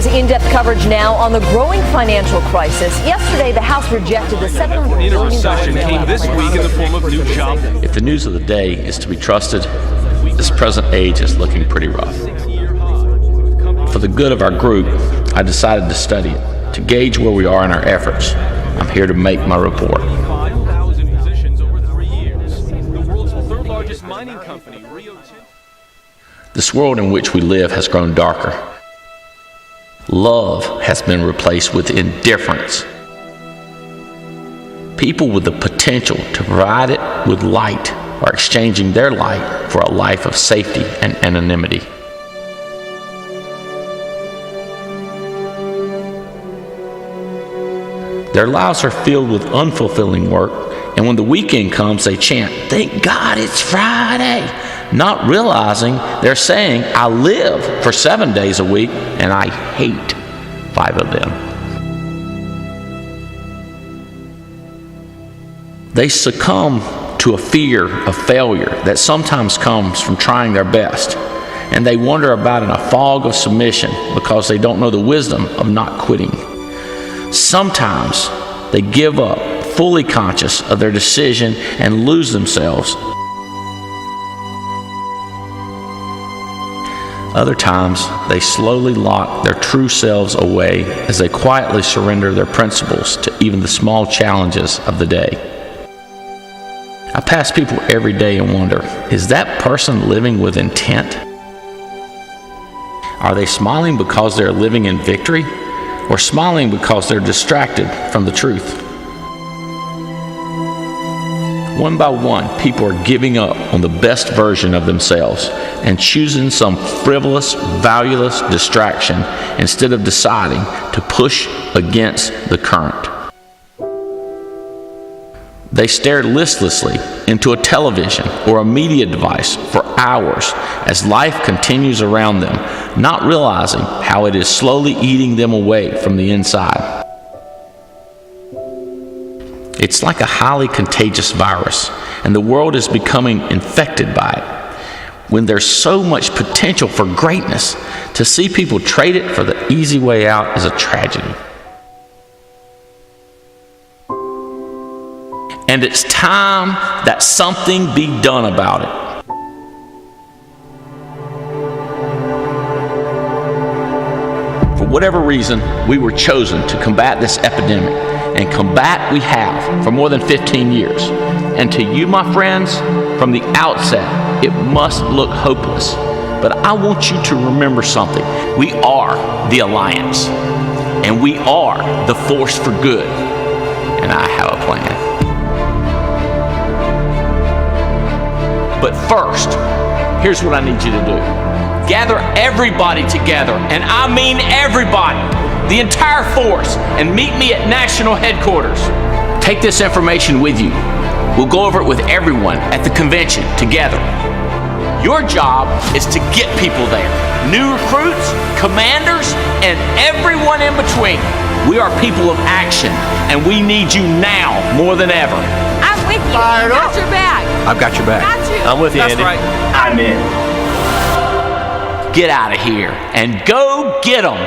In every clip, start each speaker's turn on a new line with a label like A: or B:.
A: News in-depth coverage now on the growing financial crisis. Yesterday, the House rejected the $700 billion
B: recession came this week in the form of new job.
C: If the news of the day is to be trusted, this present age is looking pretty rough. For the good of our group, I decided to study it, to gauge where we are in our efforts. I'm here to make my report.
B: 5,000 positions over 3 years. The world's third largest mining company, Rio Tinto.
C: This world in which we live has grown darker. Love has been replaced with indifference. People with the potential to provide it with light are exchanging their light for a life of safety and anonymity. Their lives are filled with unfulfilling work, and when the weekend comes, they chant, "Thank God it's Friday," not realizing they're saying, "I live for 7 days a week, and I hate 5 of them." They succumb to a fear of failure that sometimes comes from trying their best, and they wander about in a fog of submission because they don't know the wisdom of not quitting. Sometimes they give up, fully conscious of their decision, and lose themselves. Other times, they slowly lock their true selves away as they quietly surrender their principles to even the small challenges of the day. I pass people every day and wonder, is that person living with intent? Are they smiling because they're living in victory, or smiling because they're distracted from the truth? One by one, people are giving up on the best version of themselves and choosing some frivolous, valueless distraction instead of deciding to push against the current. They stare listlessly into a television or a media device for hours as life continues around them, not realizing how it is slowly eating them away from the inside. It's like a highly contagious virus, and the world is becoming infected by it. When there's so much potential for greatness, to see people trade it for the easy way out is a tragedy. And it's time that something be done about it. For whatever reason, we were chosen to combat this epidemic, and combat we have for more than 15 years. And to you, my friends, from the outset, it must look hopeless. But I want you to remember something. We are the Alliance, and we are the force for good. And I have a plan. But first, here's what I need you to do. Gather everybody together, and I mean everybody, the entire force, and meet me at National Headquarters. Take this information with you. We'll go over it with everyone at the convention together. Your job is to get people there. New recruits, commanders, and everyone in between. We are people of action, and we need you now more than ever.
D: I'm with you.
E: Fired up.
D: Got your back.
E: I've got your back.
D: Got you.
E: I'm with you,
B: That's
E: Andy.
B: right.
E: I'm in.
C: Get out of here and go get them.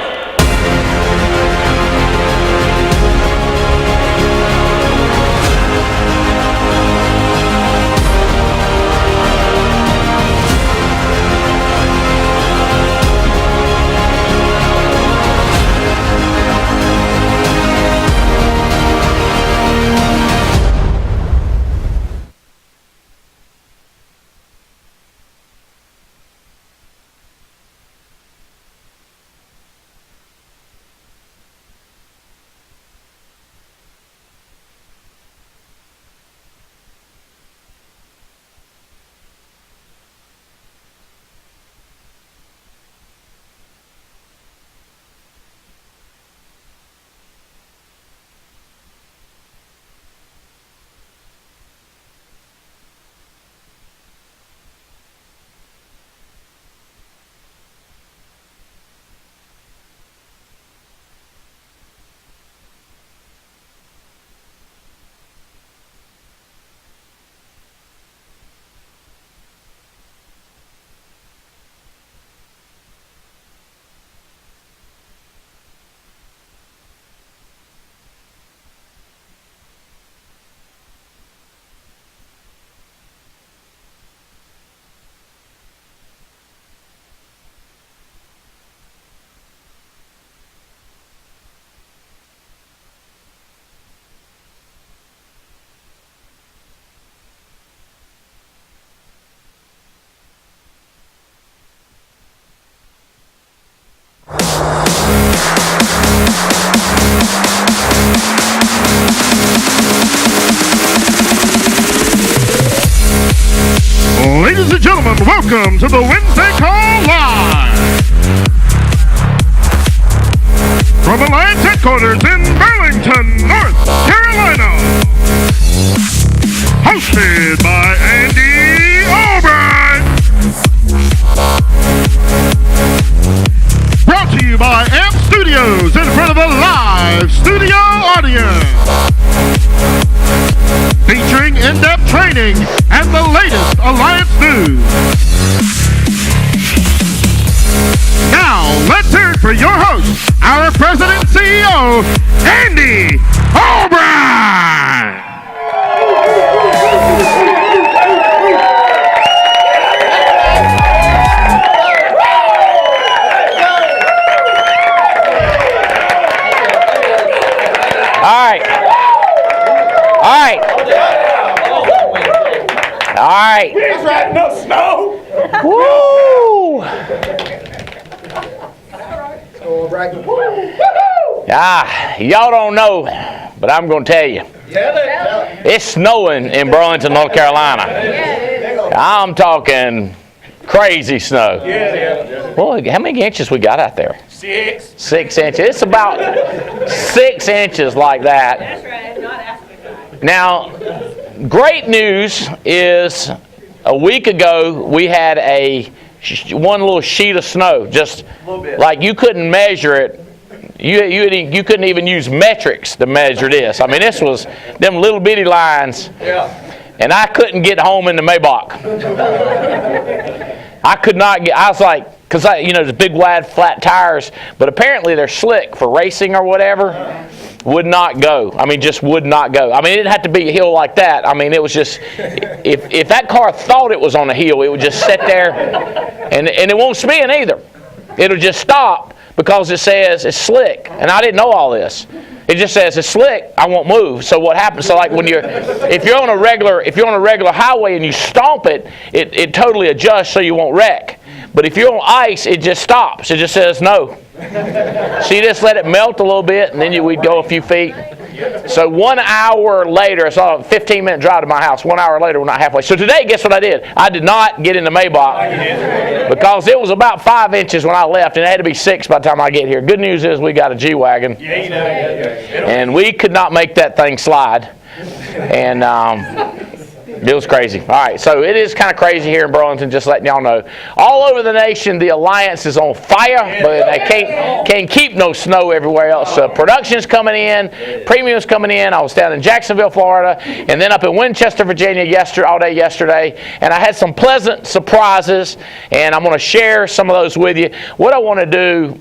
D: Welcome to the Wednesday Call Live from Alliance Headquarters in Burlington, North Carolina. Hosted by Andy Albright. Brought to you by AMP Studios in front of a live studio audience. Featuring in-depth training and the latest Alliance news. Now, let's hear it for your host, our President and CEO, Andy Albright!
C: All right.
E: That's right, no snow.
C: Woo! Y'all don't know, but I'm going to tell you. It's snowing in Burlington, North Carolina. I'm talking crazy snow. Boy, how many inches we got out there?
E: 6.
C: 6 inches. It's about 6 inches like that.
F: That's right, not African.
C: Now, great news is a week ago we had one little sheet of snow, just like you couldn't measure it. You couldn't even use metrics to measure this. I mean, this was them little bitty lines, and I couldn't get home in the Maybach. I could not get. I was like, because the big wide flat tires, but apparently they're slick for racing or whatever. Would not go. I mean, just would not go. I mean, it didn't have to be a hill like that. I mean, it was just, if that car thought it was on a hill, it would just sit there, and it won't spin either. It'll just stop because it says it's slick, and I didn't know all this. It just says it's slick. I won't move. So what happens? So like if you're on a regular highway and you stomp it, it totally adjusts so you won't wreck. But if you're on ice, it just stops. It just says no. So you just let it melt a little bit, and then we'd go a few feet. So 1 hour later, it's a 15-minute drive to my house. 1 hour later, we're not halfway. So today, guess what I did? I did not get in the Maybach because it was about 5 inches when I left, and it had to be 6 by the time I get here. Good news is we got a G-Wagon, and we could not make that thing slide. And it was crazy. All right, so it is kind of crazy here in Burlington, just letting y'all know. All over the nation, the Alliance is on fire, but they can't keep no snow everywhere else. Production's coming in, premium's coming in. I was down in Jacksonville, Florida, and then up in Winchester, Virginia all day yesterday, and I had some pleasant surprises, and I'm going to share some of those with you. What I want to do,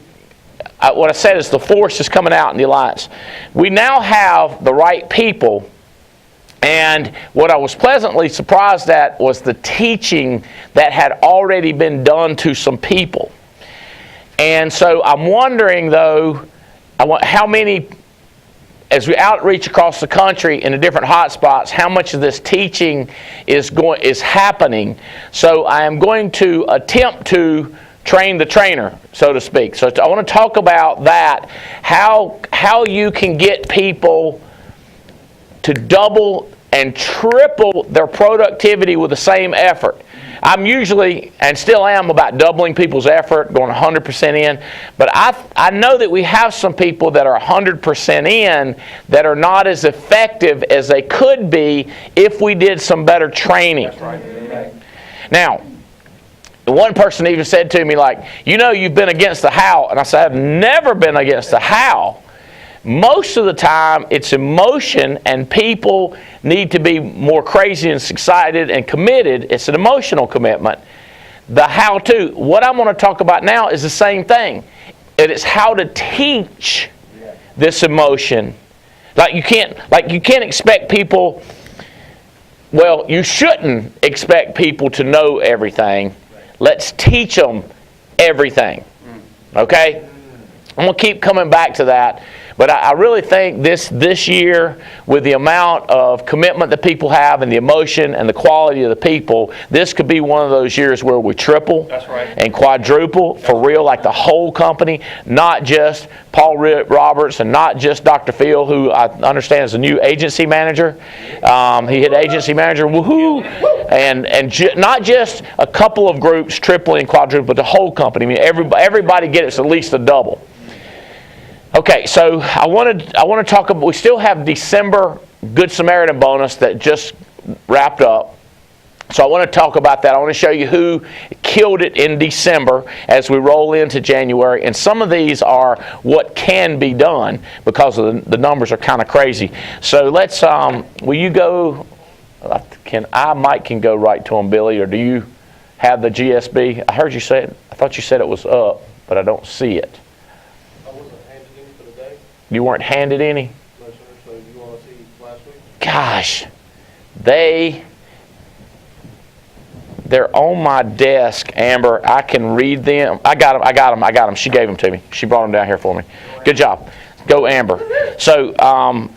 C: what I said is the force is coming out in the Alliance. We now have the right people. And what I was pleasantly surprised at was the teaching that had already been done to some people. And so I'm wondering, though, how many, as we outreach across the country in the different hotspots, how much of this teaching is happening. So I am going to attempt to train the trainer, so to speak. So I want to talk about that, how you can get people to double and triple their productivity with the same effort. I'm usually, and still am, about doubling people's effort, going 100% in. But I know that we have some people that are 100% in that are not as effective as they could be if we did some better training. That's right. Now, one person even said to me, like, you've been against the how. And I said, I've never been against the how. Most of the time, it's emotion, and people need to be more crazy and excited and committed. It's an emotional commitment. The how-to, what I'm going to talk about now is the same thing. It is how to teach this emotion. You can't expect people, well, you shouldn't expect people to know everything. Let's teach them everything. Okay? I'm going to keep coming back to that. But I really think this year, with the amount of commitment that people have and the emotion and the quality of the people, this could be one of those years where we triple and quadruple for real, like the whole company, not just Paul Roberts and not just Dr. Phil, who I understand is a new agency manager. He hit agency manager, woohoo! not just a couple of groups, triple and quadruple, but the whole company. I mean, everybody gets at least a double. Okay, so I want to talk about. We still have December Good Samaritan bonus that just wrapped up. So I want to talk about that. I want to show you who killed it in December as we roll into January. And some of these are what can be done because of the numbers are kind of crazy. So let's, will you go, Mike can go right to them, Billy, or do you have the GSB? I heard you say it. I thought you said it was up, but I don't see it.
F: I wasn't handed any for the day.
C: You weren't handed any?
F: No, sir. So you want to see last week?
C: Gosh, they're on my desk, Amber. I can read them. I got them. She gave them to me. She brought them down here for me. Good job. Go, Amber. So I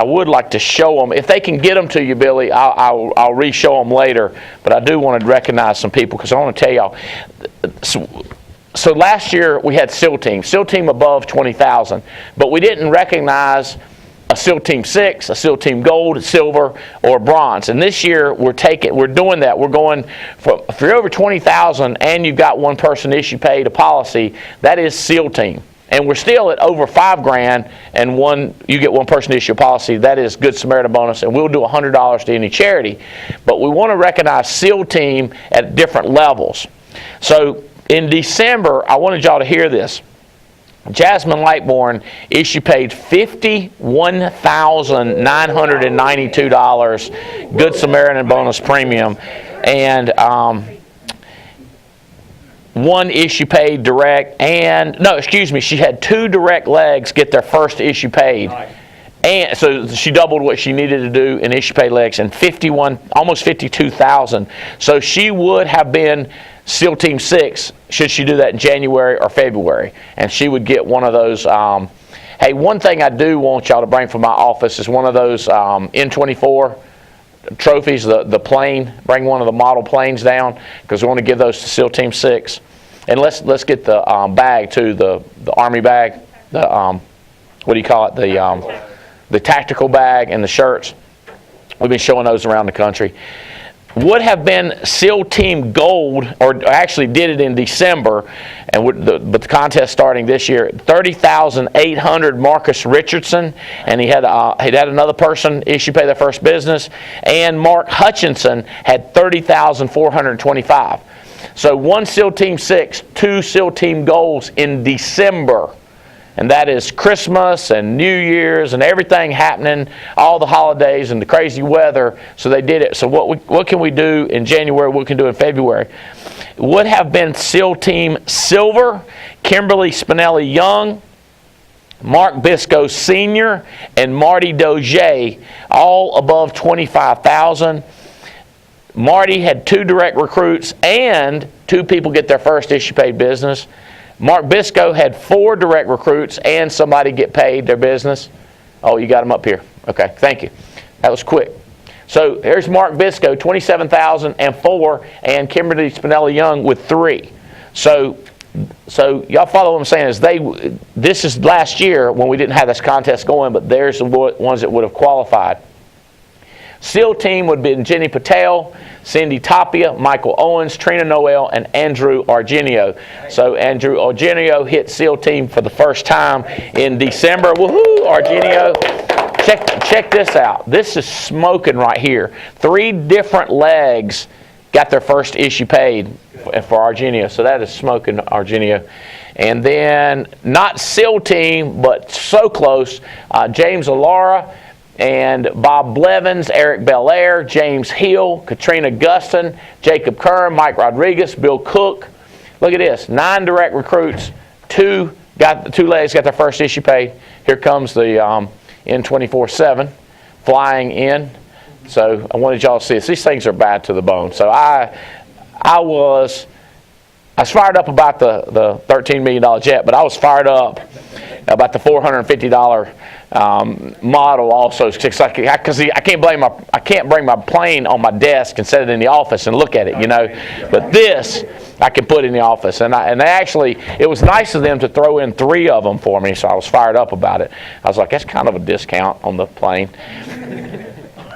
C: would like to show them. If they can get them to you, Billy, I'll re-show them later. But I do want to recognize some people because I want to tell y'all. So last year we had SEAL team above 20,000, but we didn't recognize a SEAL Team 6, a SEAL Team Gold, Silver, or Bronze. And this year we're doing that. We're going if you're over 20,000 and you've got one person issue paid a policy, that is SEAL Team. And we're still at over $5,000 and you get one person issue a policy, that is Good Samaritan bonus, and we'll do $100 to any charity. But we want to recognize SEAL Team at different levels. So in December, I wanted y'all to hear this. Jasmine Lightbourne issue paid $51,992 Good Samaritan bonus premium, and one issue paid direct, she had 2 direct legs get their first issue paid. And so she doubled what she needed to do in issue paid legs, and almost 52,000. So she would have been SEAL Team 6 should she do that in January or February, and she would get one of those. Hey, one thing I do want y'all to bring from my office is one of those N24 trophies, the plane. Bring one of the model planes down because we want to give those to SEAL Team 6. And let's get the bag too, the Army bag, what do you call it, the tactical bag and the shirts. We've been showing those around the country. Would have been SEAL Team Gold, or actually did it in December, but the contest starting this year. 30,800 Marcus Richardson, and he had another person issue pay their first business, and Mark Hutchinson had 30,425. So 1 SEAL Team 6, 2 SEAL Team Golds in December. And that is Christmas and New Year's and everything happening, all the holidays and the crazy weather. So they did it. So what can we do in January? What can we do in February? Would have been SEAL Team Silver, Kimberly Spinelli Young, Mark Bisco Sr., and Marty Doge, all above 25,000. Marty had 2 direct recruits and 2 people get their first issue paid business. Mark Bisco had 4 direct recruits and somebody get paid their business. Oh, you got them up here. Okay, thank you. That was quick. So here's Mark Bisco, 27,004, and Kimberly Spinelli Young with 3. So y'all follow what I'm saying? This is last year when we didn't have this contest going, but there's the ones that would have qualified. SEAL Team would have been Jenny Patel, Cindy Tapia, Michael Owens, Trina Noel, and Andrew Argenio. So Andrew Argenio hit SEAL Team for the first time in December. Woohoo, Argenio. Check this out. This is smoking right here. 3 different legs got their first issue paid for Argenio. So that is smoking, Argenio. And then not SEAL Team, but so close, James Alara, and Bob Blevins, Eric Belair, James Hill, Katrina Guston, Jacob Kern, Mike Rodriguez, Bill Cook. Look at this, 9 direct recruits, 2 legs got their first issue paid. Here comes the N24/7 flying in. So I wanted y'all to see this. These things are bad to the bone. So I was fired up about the $13 million jet, but I was fired up about the $450 model also, because I can't bring my plane on my desk and set it in the office and look at it, But this I can put in the office, and they actually, it was nice of them to throw in 3 of them for me, so I was fired up about it. I was like, that's kind of a discount on the plane.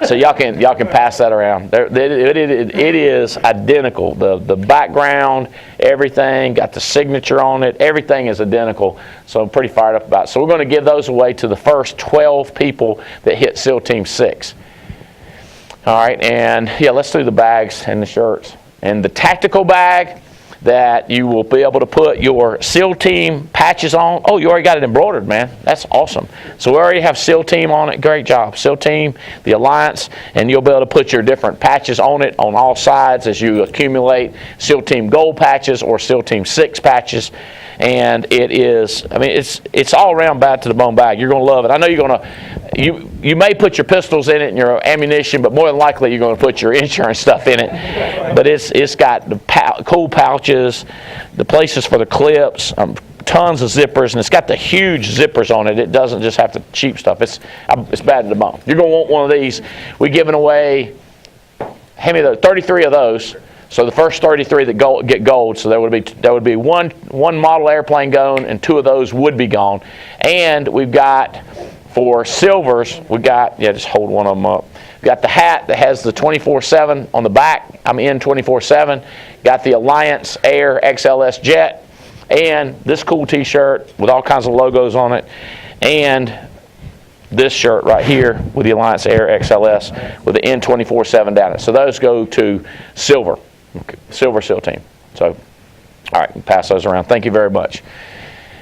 C: So y'all can pass that around. It is identical. The background, everything, got the signature on it. Everything is identical. So I'm pretty fired up about it. So we're going to give those away to the first 12 people that hit SEAL Team 6. All right, and yeah, let's do the bags and the shirts. And the tactical bag that you will be able to put your SEAL Team patches on. Oh, you already got it embroidered, man. That's awesome. So we already have SEAL Team on it. Great job. SEAL Team, the Alliance, and you'll be able to put your different patches on it on all sides as you accumulate SEAL Team Gold patches or SEAL Team 6 patches. And it is, I mean, it's all around bad to the bone bag. You're going to love it. I know you're going to, you may put your pistols in it and your ammunition, but more than likely you're going to put your insurance stuff in it. But it's got the cool pouches, the places for the clips, tons of zippers, and it's got the huge zippers on it. It doesn't just have the cheap stuff. It's bad to the bone. You're going to want one of these. We're giving away, how many of those? 33 of those. So the first 33 that get gold, so there would be one model airplane gone, and 2 of those would be gone. And we've got, for silvers, just hold one of them up. We've got the hat that has the 24/7 on the back. I'm in 24/7. Got the Alliance Air XLS Jet, and this cool T-shirt with all kinds of logos on it, and this shirt right here with the Alliance Air XLS with the N24/7 down it. So those go to Silver SEAL Team. So, all right, pass those around. Thank you very much.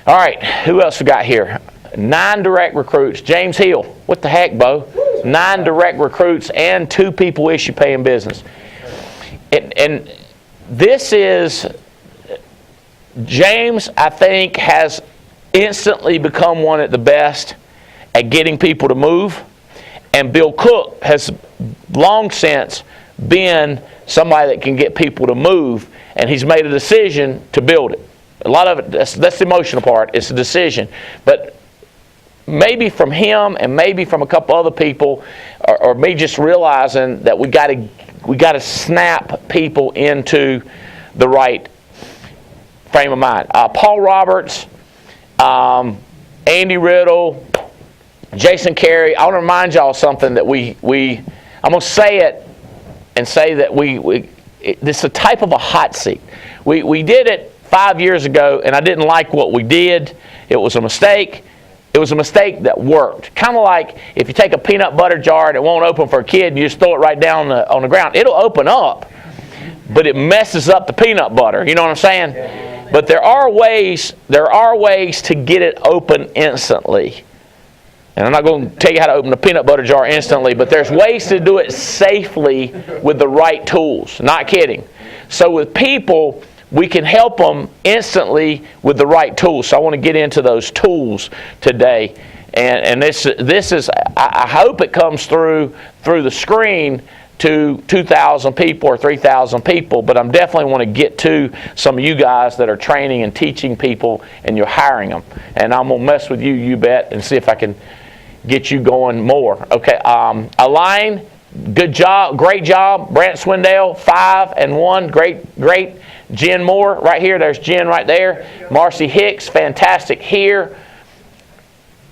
C: All right, who else we got here? 9 direct recruits. James Hill. What the heck, Bo? 9 direct recruits and 2 people issue paying business. And this is, James, I think, has instantly become one of the best at getting people to move. And Bill Cook has long since been somebody that can get people to move, and he's made a decision to build it. A lot of it, that's the emotional part, it's a decision. But maybe from him and maybe from a couple other people, or me just realizing that we got to snap people into the right frame of mind. Paul Roberts, Andy Riddle, Jason Carey. I want to remind y'all something that I'm going to say it and say that this is a type of a hot seat. We did it 5 years ago, and I didn't like what we did. It was a mistake. It was a mistake that worked. Kind of like if you take a peanut butter jar and it won't open for a kid, and you just throw it right down on the ground. It'll open up, but it messes up the peanut butter. You know what I'm saying? But there are ways to get it open instantly. And I'm not going to tell you how to open a peanut butter jar instantly, but there's ways to do it safely with the right tools. Not kidding. So with people, we can help them instantly with the right tools. So I want to get into those tools today. And this is, I hope it comes through the screen to 2,000 people or 3,000 people, but I'm definitely want to get to some of you guys that are training and teaching people, and you're hiring them. And I'm going to mess with you, you bet, and see if I can get you going more. Okay, Align, good job, great job. Brant Swindell, 5 and 1, great. Jen Moore, right here, there's Jen right there. Marcy Hicks, fantastic here.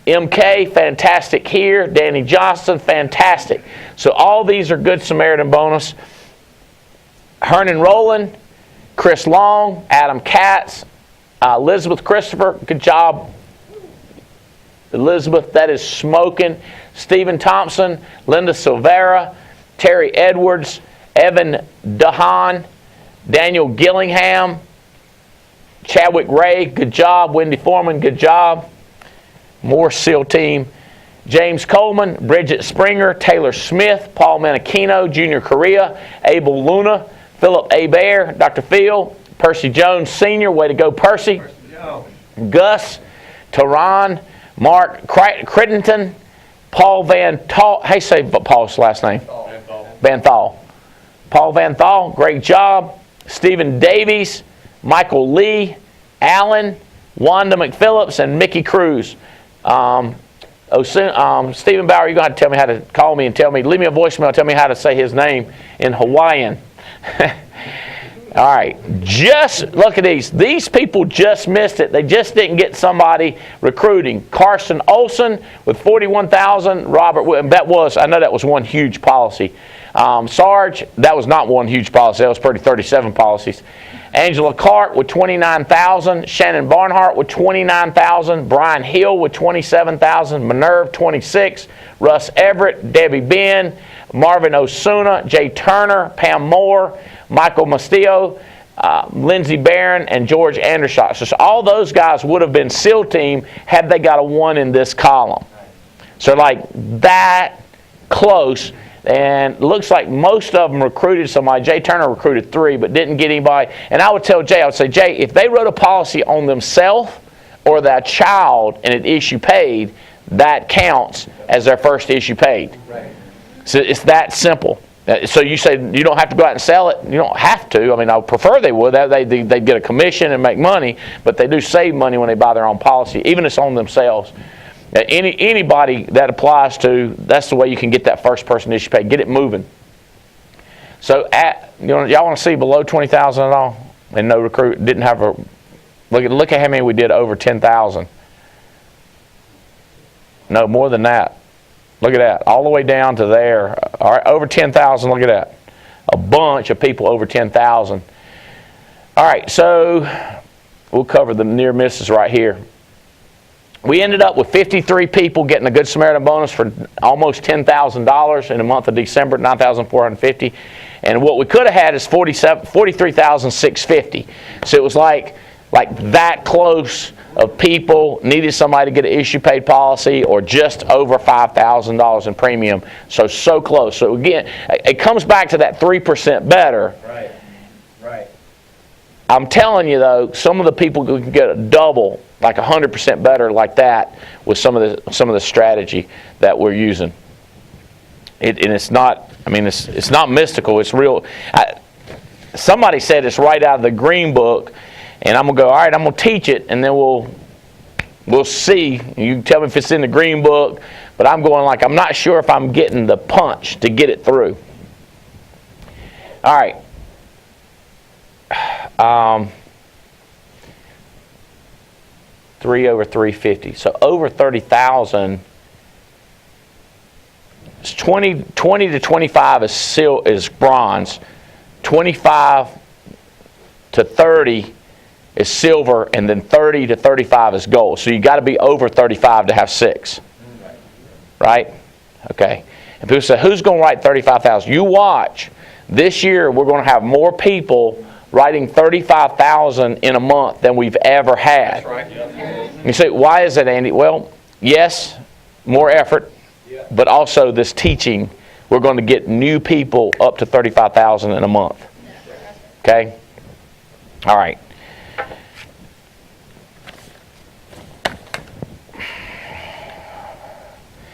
C: MK, fantastic here. Danny Johnston, fantastic. So all these are good Samaritan bonus. Hernan Rowland, Chris Long, Adam Katz, Elizabeth Christopher, good job. Elizabeth, that is smoking. Stephen Thompson, Linda Silvera, Terry Edwards, Evan Dahan, Daniel Gillingham, Chadwick Ray, good job. Wendy Foreman, good job. More SEAL Team. James Coleman, Bridget Springer, Taylor Smith, Paul Menachino, Junior Correa, Abel Luna, Philip A. Bear, Dr. Phil, Percy Jones Sr., way to go, Percy. Gus, Tehran, Mark Crittenden, Paul Van Thal. Hey, say Paul's last name. Van Thal. Paul Van Thal, great job. Stephen Davies, Michael Lee, Allen, Wanda McPhillips, and Mickey Cruz. Stephen Bauer, you're going to have to tell me how to call me and leave me a voicemail and tell me how to say his name in Hawaiian. All right, just look at these. These people just missed it. They just didn't get somebody recruiting. Carson Olson with 41,000. Robert, I know that was one huge policy. Sarge, that was not one huge policy. That was pretty 37 policies. Angela Cart with 29,000. Shannon Barnhart with 29,000. Brian Hill with 27,000. Minerve 26. Russ Everett, Debbie Ben, Marvin Osuna, Jay Turner, Pam Moore, Michael Mastillo, Lindsey Barron, and George Andershot. So all those guys would have been SEAL team had they got a 1 in this column. So like that close. And it looks like most of them recruited somebody. Jay Turner recruited 3, but didn't get anybody. And I would tell Jay, I would say, Jay, if they wrote a policy on themselves or their child and an issue paid, that counts as their first issue paid. Right. So it's that simple. So you say you don't have to go out and sell it. You don't have to. I mean, I would prefer they would. They'd get a commission and make money, but they do save money when they buy their own policy, even if it's on themselves. Anybody that applies to, that's the way you can get that first person issue paid. Get it moving. So y'all want to see below 20,000 at all, and no recruit didn't have a look at how many we did over 10,000. No, more than that. Look at that, all the way down to there. All right, over 10,000. Look at that, a bunch of people over 10,000. All right, so we'll cover the near misses right here. We ended up with 53 people getting a Good Samaritan bonus for almost $10,000 in the month of December, $9,450. And what we could have had is $43,650. So it was like that close of people needed somebody to get an issue paid policy or just over $5,000 in premium. So close. So again, it comes back to that 3% better.
G: Right.
C: I'm telling you though, some of the people who can get a double, like 100% better like that with some of the strategy that we're using. And it's not, I mean, it's not mystical, it's real. Somebody said it's right out of the Green Book, and I'm going to go, all right, I'm going to teach it, and then we'll see. You can tell me if it's in the Green Book, but I'm going like, I'm not sure if I'm getting the punch to get it through. All right. 3 over 350. So over 30,000. 20 to 25 is bronze. 25 to 30 is silver, and then 30 to 35 is gold. So you got to be over 35 to have 6. Right? Okay. And people say, who's going to write 35,000? You watch. This year we're going to have more people writing 35,000 in a month than we've ever had. That's right. You say, why is it, Andy? Well, yes, more effort, but also this teaching, we're going to get new people up to 35,000 in a month. Okay? All right.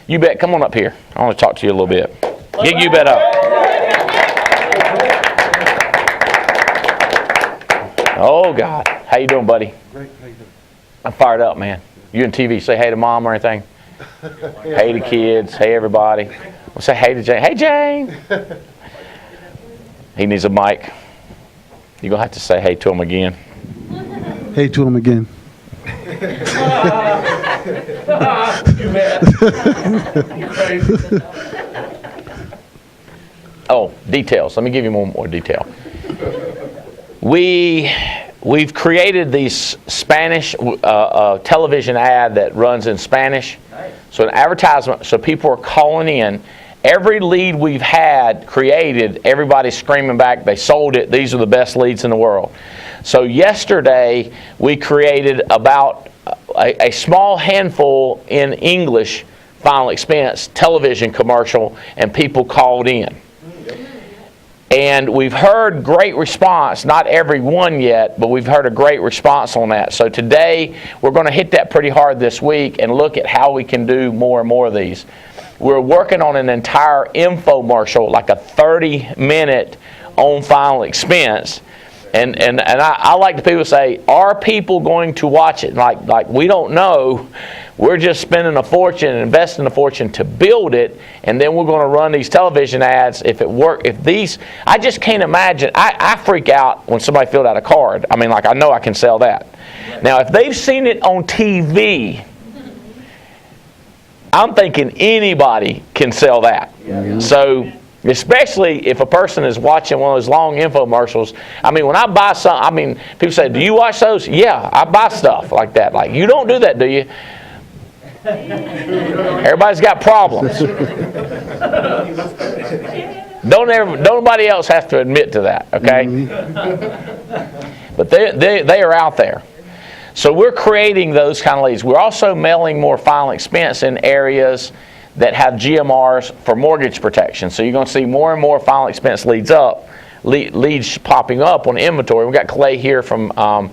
C: You bet, come on up here. I want to talk to you a little bit. Get you bet up. Oh, God. How you doing, buddy?
F: Great. How you doing?
C: I'm fired up, man. You in TV, say hey to mom or anything? Hey to kids. Hey, everybody. We'll say hey to Jane. Hey, Jane. He needs a mic. You're going to have to say hey to him again.
H: Hey to him again.
B: You mad? You crazy?
C: Oh, details. Let me give you more detail. We've created these Spanish television ad that runs in Spanish. So an advertisement, so people are calling in. Every lead we've had created, everybody's screaming back, they sold it, these are the best leads in the world. So yesterday we created about a small handful in English final expense television commercial, and people called in. And we've heard great response, not every one yet, but we've heard a great response on that. So today, we're going to hit that pretty hard this week and look at how we can do more and more of these. We're working on an entire infomercial, like a 30-minute on final expense. And I like the people say, are people going to watch it? Like we don't know. We're just spending a fortune and investing a fortune to build it, and then we're going to run these television ads. If it work, if these, I just can't imagine. I freak out when somebody filled out a card. I mean, like, I know I can sell that. Now, if they've seen it on TV, I'm thinking anybody can sell that. So, especially if a person is watching one of those long infomercials. I mean, when I buy something, I mean, people say, do you watch those? Yeah, I buy stuff like that. Like, you don't do that, do you? Everybody's got problems. Nobody else has to admit to that, okay? But they are out there. So we're creating those kind of leads. We're also mailing more final expense in areas that have GMRs for mortgage protection. So you're going to see more and more final expense leads popping up on inventory. We've got Clay here from, matter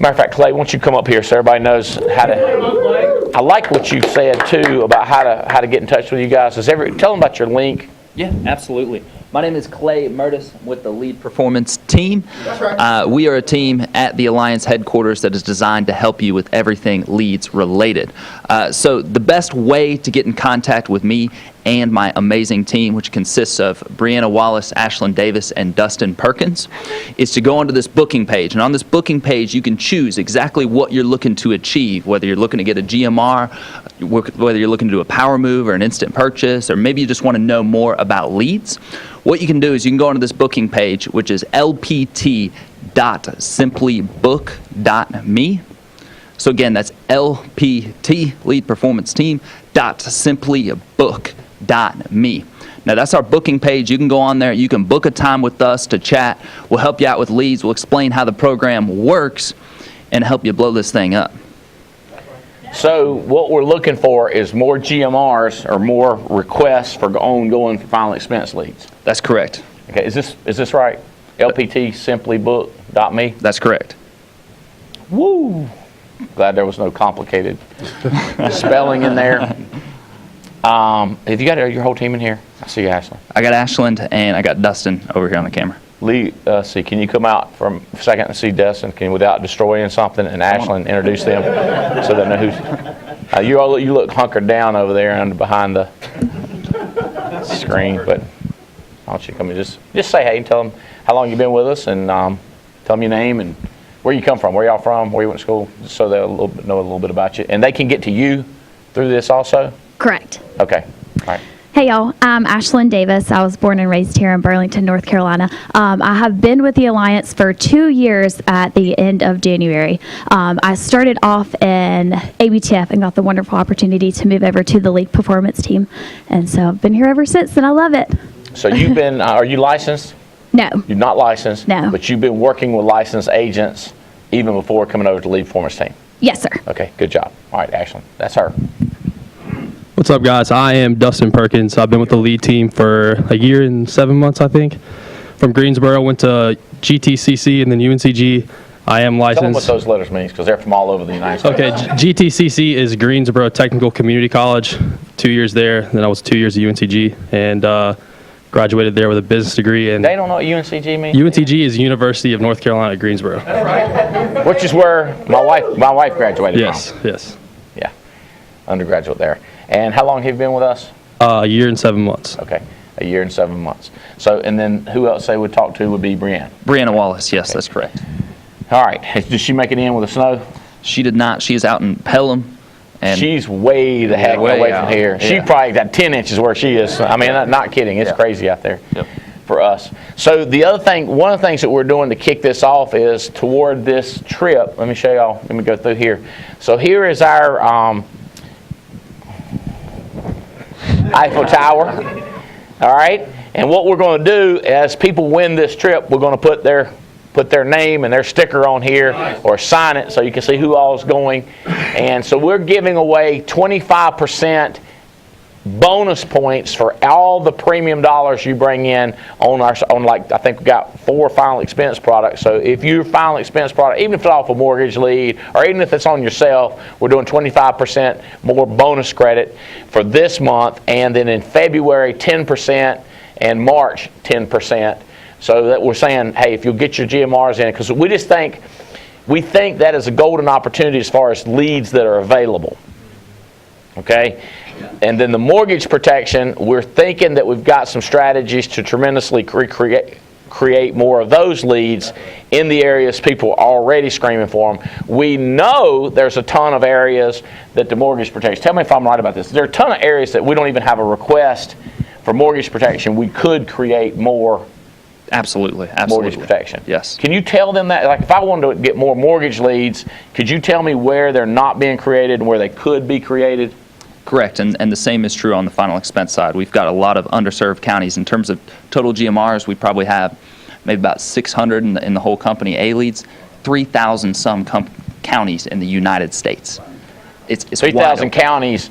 C: of fact, Clay, why don't you come up here so everybody knows how to, I like what you said too about how to get in touch with you guys. Tell them about your link.
G: Yeah, absolutely. My name is Clay Murtis with the Lead Performance Team. That's right. We are a team at the Alliance headquarters that is designed to help you with everything leads related. So the best way to get in contact with me and my amazing team, which consists of Brianna Wallace, Ashlyn Davis, and Dustin Perkins, is to go onto this booking page. And on this booking page, you can choose exactly what you're looking to achieve, whether you're looking to get a GMR, whether you're looking to do a power move or an instant purchase, or maybe you just want to know more about leads. What you can do is you can go onto this booking page, which is lpt.simplybook.me. So again, that's LPT, Lead Performance Team, .simplybook.me. Now that's our booking page. You can go on there. You can book a time with us to chat. We'll help you out with leads. We'll explain how the program works and help you blow this thing up.
C: So what we're looking for is more GMRs or more requests for ongoing final expense leads.
G: That's correct.
C: Okay, is this right? LPT.simplybook.me?
G: That's correct.
C: Woo! Glad there was no complicated spelling in there. Have you got your whole team in here? I see Ashlyn.
G: I got Ashlyn and I got Dustin over here on the camera.
C: Lee, can you come out for a second and see Dustin? Without destroying something, and Ashlyn introduce them so they know who's. You look hunkered down over there and behind the screen, but why don't you come and just say hey and tell them how long you've been with us and tell them your name and where you come from, where y'all from, where you went to school, just so they'll know a little bit about you. And they can get to you through this also?
I: Correct.
C: Okay. All right.
I: Hey y'all, I'm Ashlyn Davis. I was born and raised here in Burlington, North Carolina. I have been with the Alliance for 2 years at the end of January. I started off in ABTF and got the wonderful opportunity to move over to the League Performance Team. And so I've been here ever since and I love it.
C: So you've been, are you licensed?
I: No.
C: You're not licensed?
I: No.
C: But you've been working with licensed agents even before coming over to the Lead Performance Team?
I: Yes, sir.
C: Okay, good job. All right, Ashlyn, that's her.
J: What's up, guys? I am Dustin Perkins. I've been with the lead team for a year and 7 months, I think. From Greensboro, went to GTCC and then UNCG. I am licensed.
C: Tell them what those letters mean, because they're from all over the United States.
J: Okay, GTCC is Greensboro Technical Community College. 2 years there. Then I was 2 years at UNCG and graduated there with a business degree. And
C: they don't know what UNCG means?
J: UNCG is University of North Carolina at Greensboro.
C: That's right. Which is where my wife graduated from.
J: Yes.
C: Yeah, undergraduate there. And how long have you been with us?
J: A year and 7 months.
C: Okay, a year and 7 months. So, and then who else they would talk to would be Brianna?
G: Brianna Wallace, yes, okay. That's correct.
C: All right, did she make it in with the snow?
G: She did not. She is out in Pelham. And
C: she's way the heck away from here. Yeah. She probably got 10 inches where she is. I mean, not kidding. It's crazy out there for us. So the other thing, one of the things that we're doing to kick this off is toward this trip. Let me show y'all. Let me go through here. So here is our Eiffel Tower. All right. And what we're going to do as people win this trip, we're going to put their name and their sticker on here or sign it so you can see who all is going. And so we're giving away 25% bonus points for all the premium dollars you bring in on like I think we got 4 final expense products. So if your final expense product, even if it's off a mortgage lead or even if it's on yourself, we're doing 25% more bonus credit for this month, and then in February 10% and March 10%. So that we're saying, hey, if you'll get your GMRs in, because we just think we think that is a golden opportunity as far as leads that are available. Okay? And then the mortgage protection, we're thinking that we've got some strategies to tremendously create more of those leads in the areas people are already screaming for them. We know there's a ton of areas that the mortgage protection, tell me if I'm right about this, there are a ton of areas that we don't even have a request for mortgage protection. We could create more
G: Absolutely.
C: mortgage protection.
G: Yes.
C: Can you tell them that? Like if I wanted to get more mortgage leads, could you tell me where they're not being created and where they could be created?
G: Correct, and the same is true on the final expense side. We've got a lot of underserved counties. In terms of total GMRs, we probably have maybe about 600 in the whole company A-leads, 3,000 some counties in the United States. It's
C: 3,000 counties,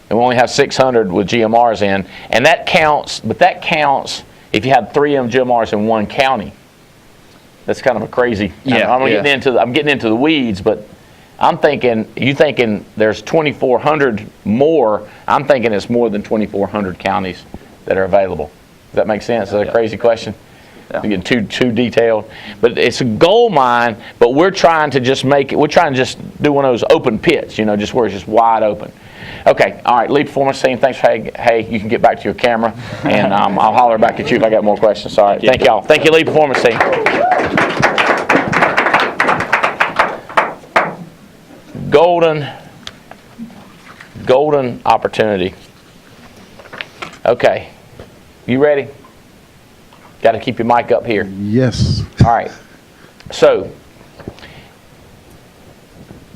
C: and we only have 600 with GMRs in, and that counts, but that counts if you had 3 GMRs in one county. That's kind of a crazy, I'm getting into the weeds, but I'm thinking, you thinking there's 2,400 more, I'm thinking it's more than 2,400 counties that are available. Does that make sense? Is that a crazy question? Yeah. You're getting too detailed. But it's a gold mine, but we're trying to just do one of those open pits, just where it's just wide open. Okay, all right, lead performance team, thanks. Hey, you can get back to your camera, and I'll holler back at you if I got more questions. All right, thank y'all. Thank you, lead performance team. Golden opportunity. Okay, you ready? Got to keep your mic up here.
H: Yes.
C: All right. So,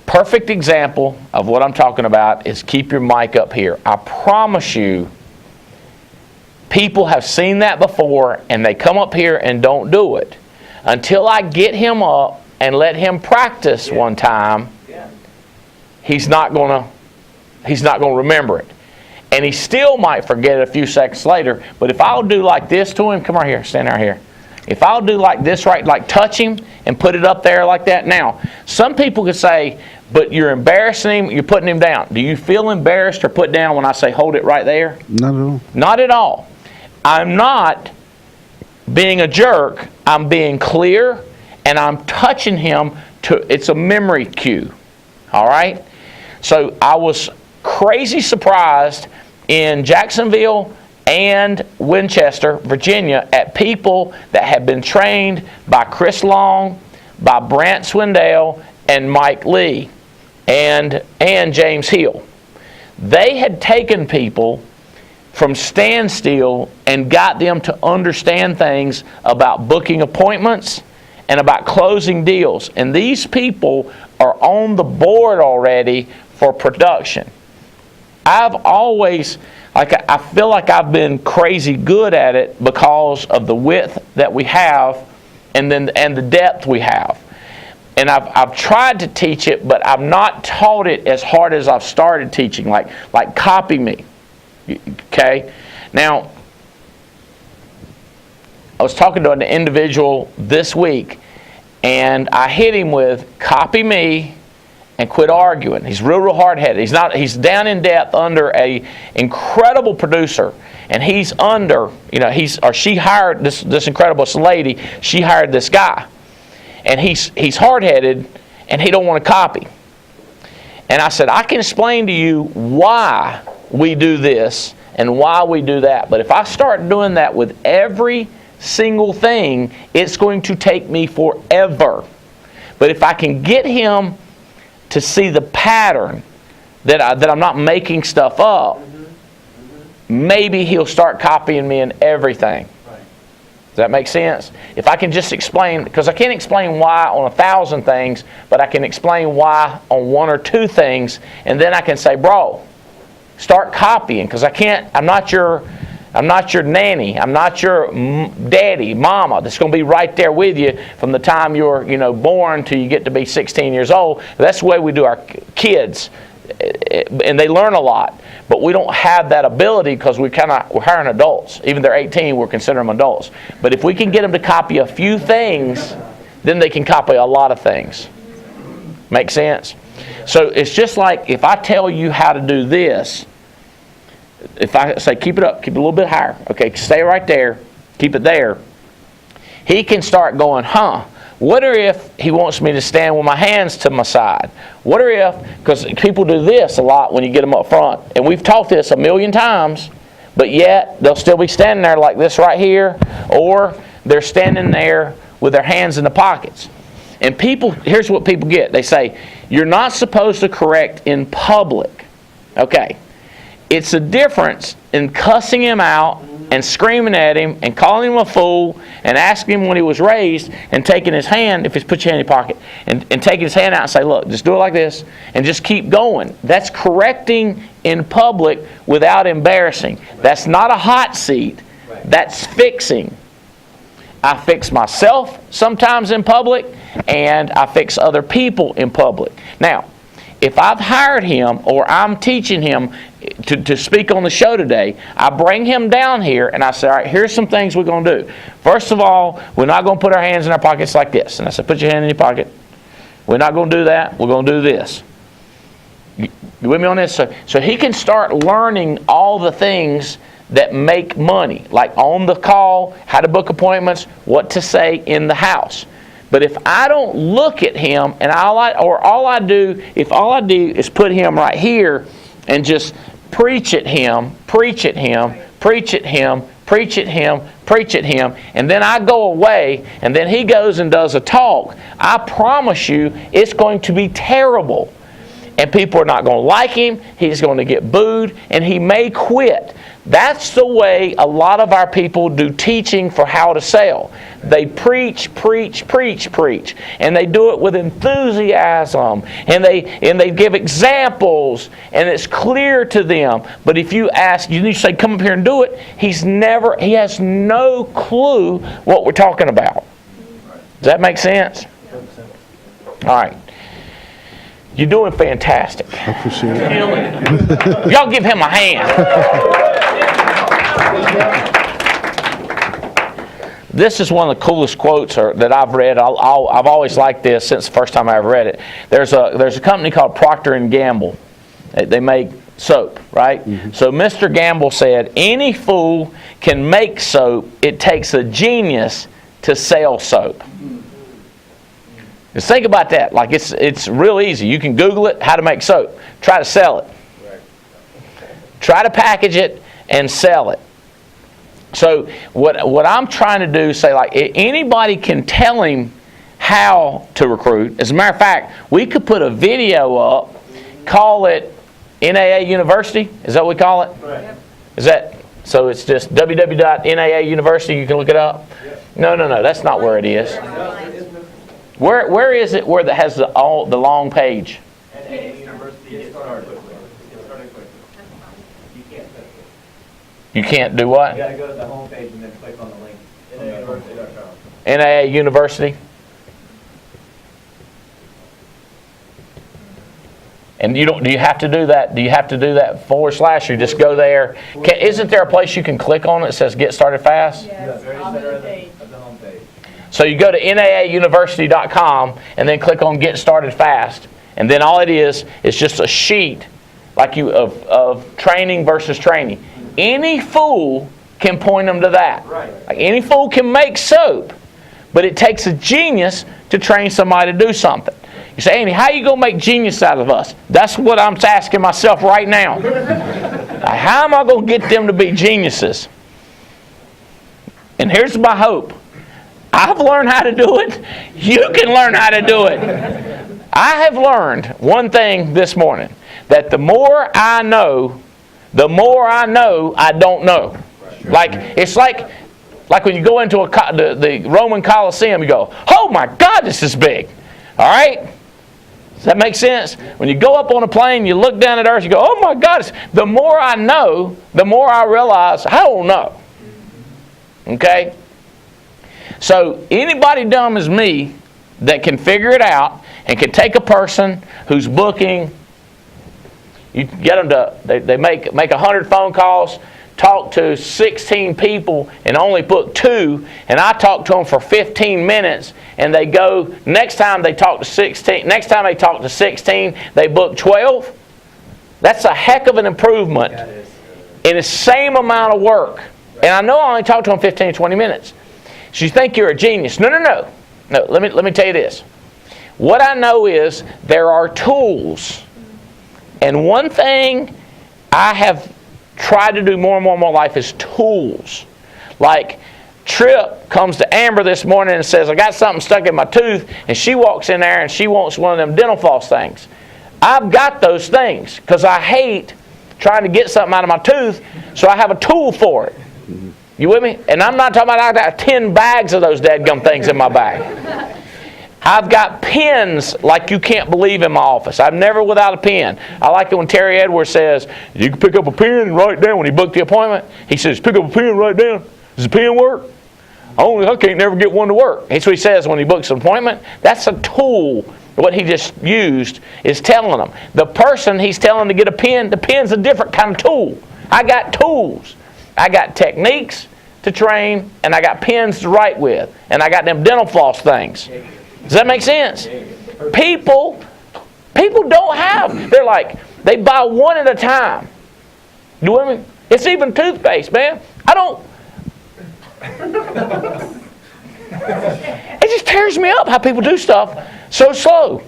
C: perfect example of what I'm talking about is keep your mic up here. I promise you, people have seen that before, and they come up here and don't do it. Until I get him up and let him practice one time, he's not going to remember it. And he still might forget it a few seconds later. But if I'll do like this to him, come right here, stand right here. If I'll do like this, right, like touch him and put it up there like that. Now, some people could say, but you're embarrassing him, you're putting him down. Do you feel embarrassed or put down when I say hold it right there?
H: Not at all.
C: Not at all. I'm not being a jerk. I'm being clear, and I'm touching him it's a memory cue. All right? So I was crazy surprised in Jacksonville and Winchester, Virginia, at people that had been trained by Chris Long, by Brant Swindell, and Mike Lee, and James Hill. They had taken people from standstill and got them to understand things about booking appointments and about closing deals. And these people are on the board already for production. I've always, I feel like I've been crazy good at it because of the width that we have and the depth we have. And I've tried to teach it, but I've not taught it as hard as I've started teaching, like copy me. Okay? Now, I was talking to an individual this week, and I hit him with copy me and quit arguing. He's real hard-headed. He's down in depth under a incredible producer, and he's under, she hired this incredible lady. She hired this guy, and he's hard-headed, and he don't want to copy. And I said, I can explain to you why we do this and why we do that. But if I start doing that with every single thing, it's going to take me forever. But if I can get him to see the pattern that I'm not making stuff up, maybe he'll start copying me in everything. Does that make sense? If I can just explain, because I can't explain why on 1,000 things, but I can explain why on 1 or 2 things, and then I can say, bro, start copying, because I'm not your nanny. I'm not your daddy, mama that's going to be right there with you from the time you're born till you get to be 16 years old. That's the way we do our kids, and they learn a lot. But we don't have that ability because we're hiring adults. Even they're 18, we're considering them adults. But if we can get them to copy a few things, then they can copy a lot of things. Make sense? So it's just like if I tell you how to do this, if I say keep it up, keep it a little bit higher, okay, stay right there, keep it there, he can start going, What if he wants me to stand with my hands to my side? What if, because people do this a lot when you get them up front, and we've taught this a million times, but yet they'll still be standing there like this right here, or they're standing there with their hands in the pockets. And people, here's what people get. They say, you're not supposed to correct in public. Okay. It's a difference in cussing him out and screaming at him and calling him a fool and asking him when he was raised and taking his hand, if he's put your hand in your pocket, and taking his hand out and say, look, just do it like this and just keep going. That's correcting in public without embarrassing. That's not a hot seat. That's fixing. I fix myself sometimes in public, and I fix other people in public. Now, if I've hired him or I'm teaching him to speak on the show today, I bring him down here and I say, all right, here's some things we're going to do. First of all, we're not going to put our hands in our pockets like this. And I said, put your hand in your pocket. We're not going to do that. We're going to do this. You with me on this? So he can start learning all the things that make money, like on the call, how to book appointments, what to say in the house. But if I don't look at him, and all I do is put him right here and just preach at him, preach at him, preach at him, preach at him, preach at him, and then I go away, and then he goes and does a talk, I promise you it's going to be terrible. And people are not going to like him, he's going to get booed, and he may quit. That's the way a lot of our people do teaching for how to sell. They preach, preach, preach, preach. And they do it with enthusiasm. And they give examples. And it's clear to them. But if you ask, you say, come up here and do it, he has no clue what we're talking about. Does that make sense? All right. You're doing fantastic.
H: I appreciate it.
C: Y'all give him a hand. This is one of the coolest quotes that I've read. I've always liked this since the first time I ever read it. There's a company called Procter & Gamble. They make soap, right? Mm-hmm. So Mr. Gamble said, any fool can make soap. It takes a genius to sell soap. Just think about that. Like it's real easy. You can Google it, how to make soap. Try to sell it. Try to package it and sell it. So what I'm trying to do is say, like, anybody can tell him how to recruit. As a matter of fact, we could put a video up, call it NAA University. Is that what we call it? Right. Is that so? It's just www.naauniversity. You can look it up. No, that's not where it is. Where is it where that has the long page?
F: NAA University, get started quickly. You can't set it.
C: You can't do what?
F: You got to go to the home page and then click on the link. NAAuniversity.com.
C: NAA University. And do you have to do that? Do you have to do that / or you just go there? Isn't there a place you can click on that says Get Started Fast?
F: Yes, very center of the home page.
C: So you go to naauniversity.com and then click on Get Started Fast. And then all it is just a sheet of training versus training. Any fool can point them to that. Right. Like any fool can make soap, but it takes a genius to train somebody to do something. You say, Andy, how are you going to make genius out of us? That's what I'm asking myself right now. How am I going to get them to be geniuses? And here's my hope. I've learned how to do it. You can learn how to do it. I have learned one thing this morning, that the more I know I don't know. Like it's like when you go into the Roman Colosseum, you go, oh my God, this is big. All right? Does that make sense? When you go up on a plane, you look down at earth, you go, oh my God. The more I know, the more I realize I don't know. Okay? So anybody dumb as me that can figure it out and can take a person who's booking, you get them to, they make 100 phone calls, talk to 16 people and only book 2, and I talk to them for 15 minutes, and they go, next time they talk to 16, they book 12. That's a heck of an improvement in the same amount of work. And I know I only talk to them 15 to 20 minutes. So you think you're a genius. No. No, let me tell you this. What I know is there are tools. And one thing I have tried to do more and more in my life is tools. Like Tripp comes to Amber this morning and says, I got something stuck in my tooth. And she walks in there and she wants one of them dental floss things. I've got those things because I hate trying to get something out of my tooth, so I have a tool for it. You with me? And I'm not talking about I got 10 bags of those dadgum things in my bag. I've got pens like you can't believe in my office. I'm never without a pen. I like it when Terry Edwards says, you can pick up a pen and write down when he booked the appointment. He says, pick up a pen and write down. Does the pen work? I can't never get one to work. That's what he says when he books an appointment. That's a tool. What he just used is telling them. The person he's telling to get a pen, the pen's a different kind of tool. I got tools. I got techniques to train, and I got pens to write with, and I got them dental floss things. Does that make sense? People don't have. They're like, they buy one at a time. You with me? It's even toothpaste, man. It just tears me up how people do stuff so slow.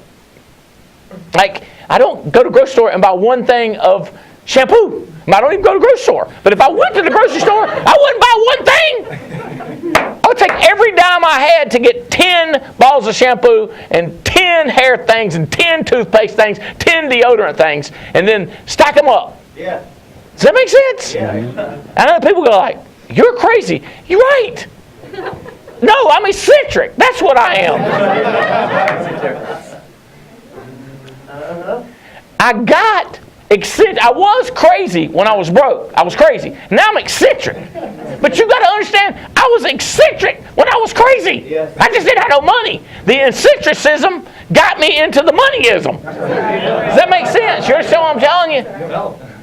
C: Like, I don't go to the grocery store and buy one thing of shampoo. I don't even go to the grocery store. But if I went to the grocery store, I wouldn't buy one thing. I would take every dime I had to get 10 bottles of shampoo and 10 hair things and 10 toothpaste things, 10 deodorant things, and then stack them up.
F: Yeah.
C: Does that make sense?
F: Yeah.
C: I know people go like, you're crazy. You're right. No, I'm eccentric. That's what I am. I was crazy when I was broke. I was crazy. Now I'm eccentric. But you got to understand, I was eccentric when I was crazy. I just didn't have no money. The eccentricism got me into the moneyism. Does that make sense? You understand what I'm telling you?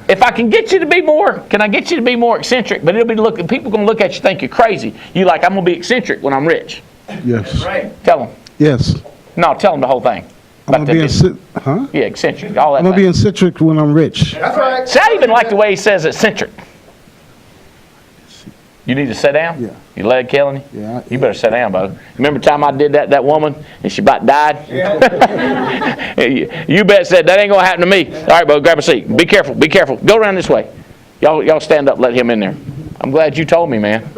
C: If I can get you to be more, can I get you to be more eccentric? But it'll be people going to look at you and think you're crazy. You like, I'm going to be eccentric when I'm rich.
D: Yes.
C: Tell them.
D: Yes.
C: No, tell them the whole thing.
D: I'm going to be
C: Yeah, eccentric. All that.
D: I'm going to be eccentric when I'm rich.
F: That's right.
C: See, I even like the way he says eccentric. You need to sit down?
D: Yeah.
C: Your leg killing you?
D: Yeah.
C: You better sit down, Bo. Remember the time I did that woman and she about died?
F: Yeah.
C: You bet said, that ain't going to happen to me. All right, Bo, grab a seat. Be careful. Be careful. Go around this way. Y'all stand up, let him in there. I'm glad you told me, man.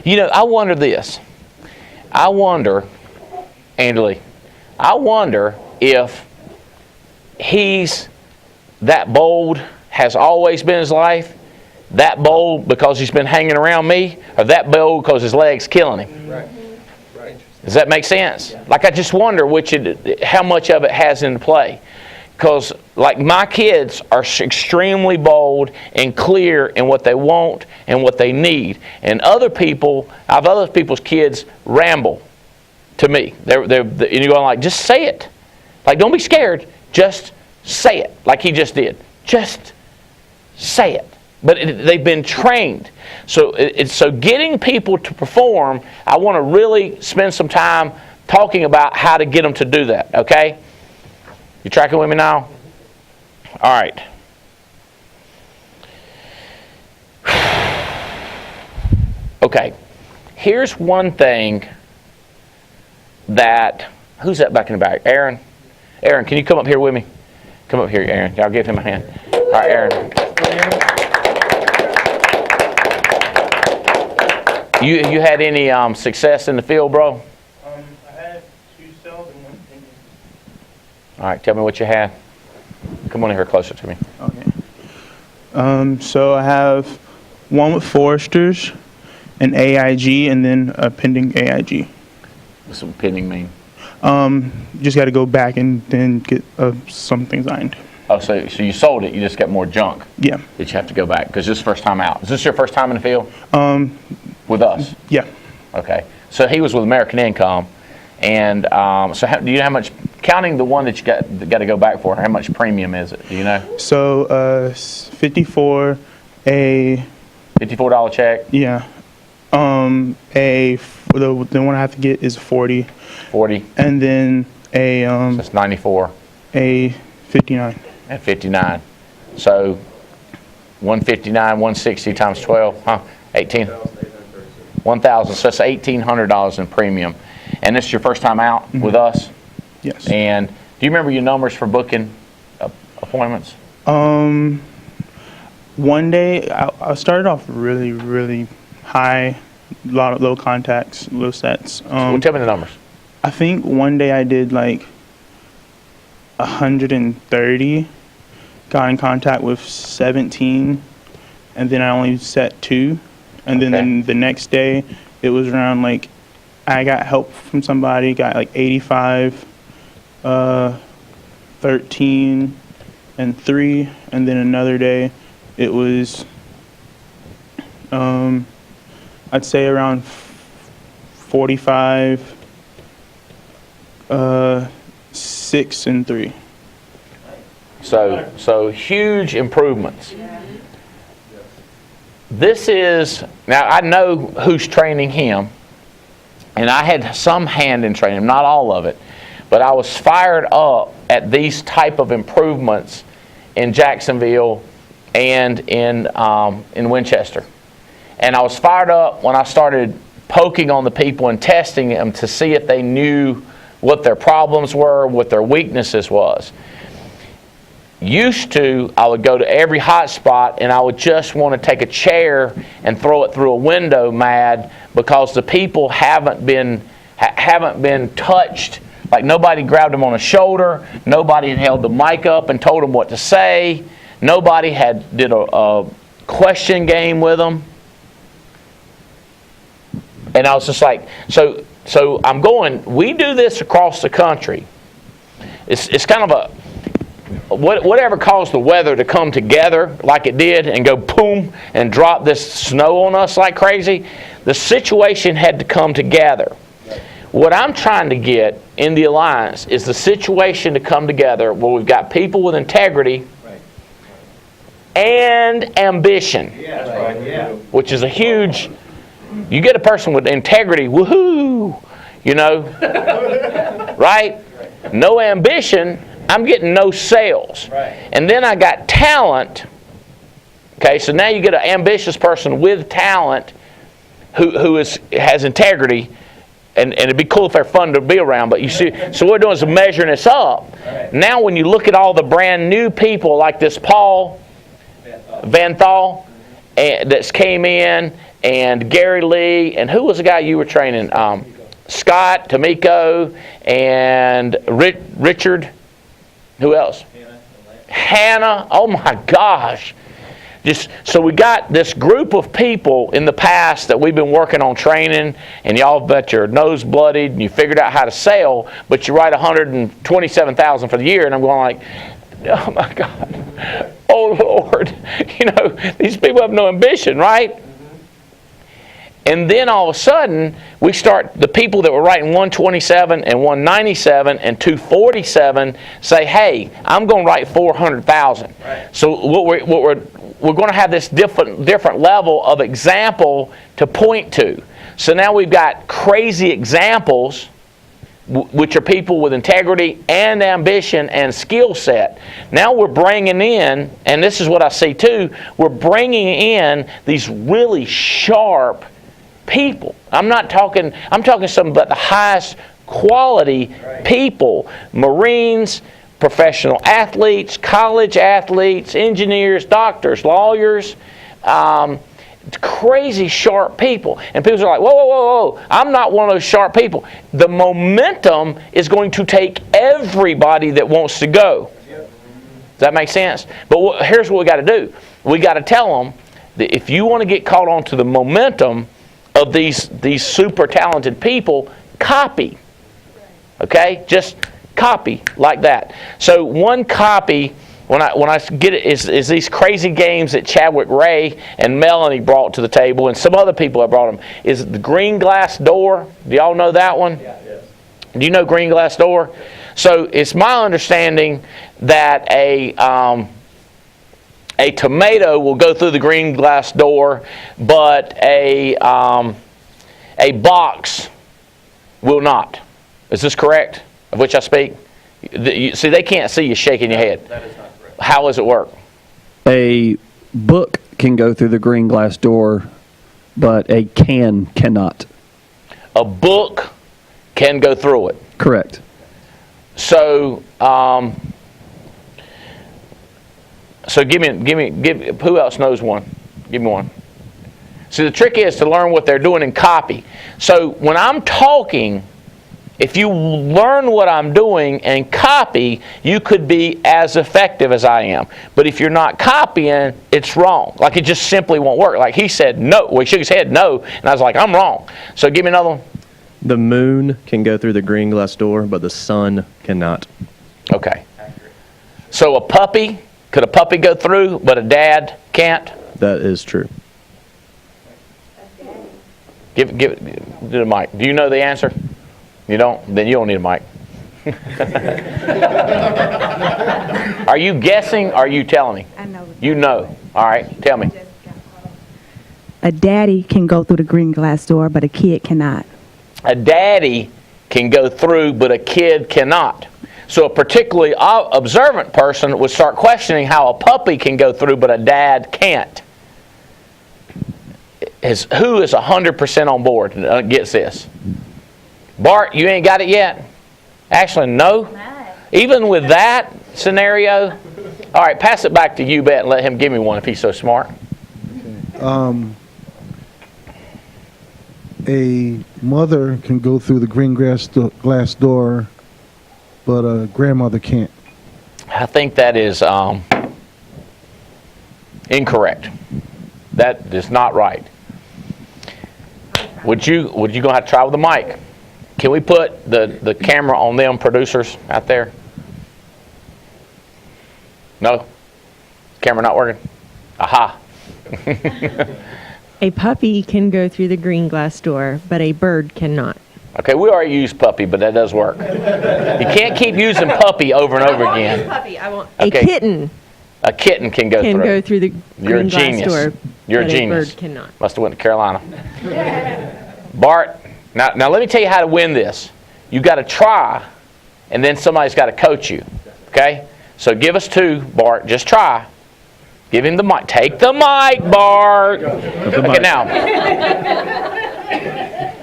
C: You know, I wonder this. I wonder, Andy Lee, I wonder if he's that bold, has always been his life, that bold because he's been hanging around me, or that bold because his leg's killing him.
F: Right.
C: Does that make sense? Like, I just wonder how much of it has into play. Because, like, my kids are extremely bold and clear in what they want and what they need. And other people's kids ramble to me. And you're going like, just say it. Like, don't be scared. Just say it. Like he just did. Just say it. But they've been trained. So getting people to perform, I want to really spend some time talking about how to get them to do that, okay? You tracking with me now? All right. Okay. Here's one thing that... Who's that back in the back? Aaron? Aaron, can you come up here with me? Come up here, Aaron. Y'all give him a hand. All right, Aaron. You had any success in the field, bro?
K: I had 2 cells and 1 tendon.
C: All right, tell me what you had. Come on in here closer to me.
K: Okay. So I have 1 with Forrester's, an AIG, and then a pending AIG.
C: What's pending mean?
K: Just got to go back and then get some things signed.
C: Oh, so you sold it. You just got more junk.
K: Yeah.
C: That you have to go back because this is first time out. Is this your first time in the field? With us?
K: Yeah.
C: Okay. So he was with American Income, and do you know how much? Counting the one that you got to go back for, how much premium is it? Do you know?
K: So $54
C: $54 check.
K: Yeah. The one I have to get is 40.
C: 40.
K: And then
C: so that's 94.
K: A 59.
C: And 59. So 159, 160 times 12, huh? 18. $1,000. So that's $1,800 in premium. And this is your first time out with us?
K: Yes.
C: And do you remember your numbers for booking appointments?
K: One day I started off really, really high, a lot of low contacts, low sets.
C: Well, tell me the numbers.
K: I think one day I did like 130, got in contact with 17, and then I only set 2. And then the next day it was around like, I got help from somebody, got like 85, 13, and 3. And then another day it was, I'd say around 45, 6 and 3.
C: So huge improvements. This is, now I know who's training him, and I had some hand in training him, not all of it, but I was fired up at these type of improvements in Jacksonville and in Winchester. And I was fired up when I started poking on the people and testing them to see if they knew what their problems were, what their weaknesses was. Used to, I would go to every hot spot and I would just want to take a chair and throw it through a window mad because the people haven't been touched. Like nobody grabbed them on the shoulder, nobody had held the mic up and told them what to say, nobody did a question game with them. And I was just like, so I'm going, we do this across the country. It's kind of a, whatever caused the weather to come together like it did and go boom and drop this snow on us like crazy, the situation had to come together. What I'm trying to get in the Alliance is the situation to come together where we've got people with integrity and ambition, which is a huge, you get a person with integrity, woohoo, you know, right? No ambition, I'm getting no sales. And then I got talent. Okay, so now you get an ambitious person with talent who has integrity, and it'd be cool if they're fun to be around. But you see, so what we're doing is measuring this up. Now when you look at all the brand new people like this Paul Van Thal that's came in, and Gary Lee, and who was the guy you were training? Scott, Tamiko, and Richard. Who else? Hannah. Oh my gosh. So we got this group of people in the past that we've been working on training, and y'all bet your nose bloodied and you figured out how to sell, but you write $127,000 for the year, and I'm going like, oh my God. Oh Lord. You know, these people have no ambition, right? And then all of a sudden, we start, the people that were writing 127 and 197 and 247 say, hey, I'm going to write 400,000. So what we're going to have this different level of example to point to. So now we've got crazy examples, which are people with integrity and ambition and skill set. Now we're bringing in, and this is what I see too, we're bringing in these really sharp people. I'm talking something about the highest quality people, Marines, professional athletes, college athletes, engineers, doctors, lawyers, crazy sharp people. And people are like, whoa, whoa, whoa, whoa, I'm not one of those sharp people. The momentum is going to take everybody that wants to go. Does that make sense? But here's what we got to do. We got to tell them that if you want to get caught onto the momentum of these super talented people, copy. Okay? Just copy like that. So one copy, when I get it, is these crazy games that Chadwick Ray and Melanie brought to the table, and some other people have brought them, is the green glass door. Do y'all know that one? Yeah, yes. Do you know green glass door? So it's my understanding that a tomato will go through the green glass door, but a box will not. Is this correct, of which I speak? See, they can't see you shaking your head.
F: That is not correct.
C: How does it work?
H: A book can go through the green glass door,
L: but a can cannot.
C: A book can go through it.
L: Correct.
C: So, give me. Who else knows one? Give me one. See, the trick is to learn what they're doing and copy. So when I'm talking, if you learn what I'm doing and copy, you could be as effective as I am. But if you're not copying, it's wrong. Like it just simply won't work. Like he said no. Well, he shook his head no, and I was like, I'm wrong. So give me another one.
M: The moon can go through the green glass door, but the sun cannot.
C: Okay. So could a puppy go through, but a dad can't?
M: That is true.
C: Give it to the mic. Do you know the answer? You don't? Then you don't need a mic. Are you guessing or are you telling me?
N: I know.
C: You know. All right. Tell me.
N: A daddy can go through the green glass door, but a kid cannot.
C: A daddy can go through, but a kid cannot. So a particularly observant person would start questioning how a puppy can go through, but a dad can't. Who is 100% on board and gets this? Bart, you ain't got it yet? Actually, no. Even with that scenario? All right, pass it back to you, Bet, and let him give me one if he's so smart.
O: A mother can go through the green glass door, but a grandmother can't.
C: I think that is incorrect. That is not right. Would you gonna have to try with the mic? Can we put the camera on them producers out there? No? Camera not working? Aha.
P: A puppy can go through the green glass door, but a bird cannot.
C: Okay, we already used puppy, but that does work. You can't keep using puppy over and over again.
P: Puppy. I want
C: Okay.
P: a kitten.
C: A kitten can go through.
P: The
C: You're a
P: green glass
C: genius.
P: door.
C: You're a
P: but
C: genius.
P: A bird cannot.
C: Must have went to Carolina. Bart, now let me tell you how to win this. You got to try, and then somebody's got to coach you. Okay? So give us two, Bart. Just try. Give him the mic. Take the mic, Bart. Okay,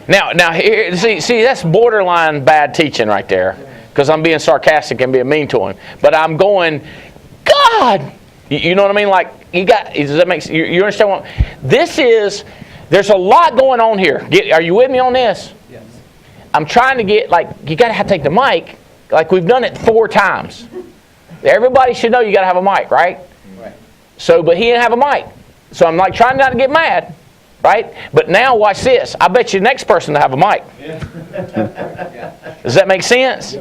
C: now here, see, that's borderline bad teaching right there, because I'm being sarcastic and being mean to him. But I'm going, God, you know what I mean? Like does that make you understand what this is? There's a lot going on here. Are you with me on this? Yes. I'm trying to get you got to have to take the mic. Like we've done it 4 times. Everybody should know you got to have a mic, right? Right. So, but he didn't have a mic. So I'm trying not to get mad, right? But now watch this. I bet you the next person to have a mic. Yeah. Does that make sense?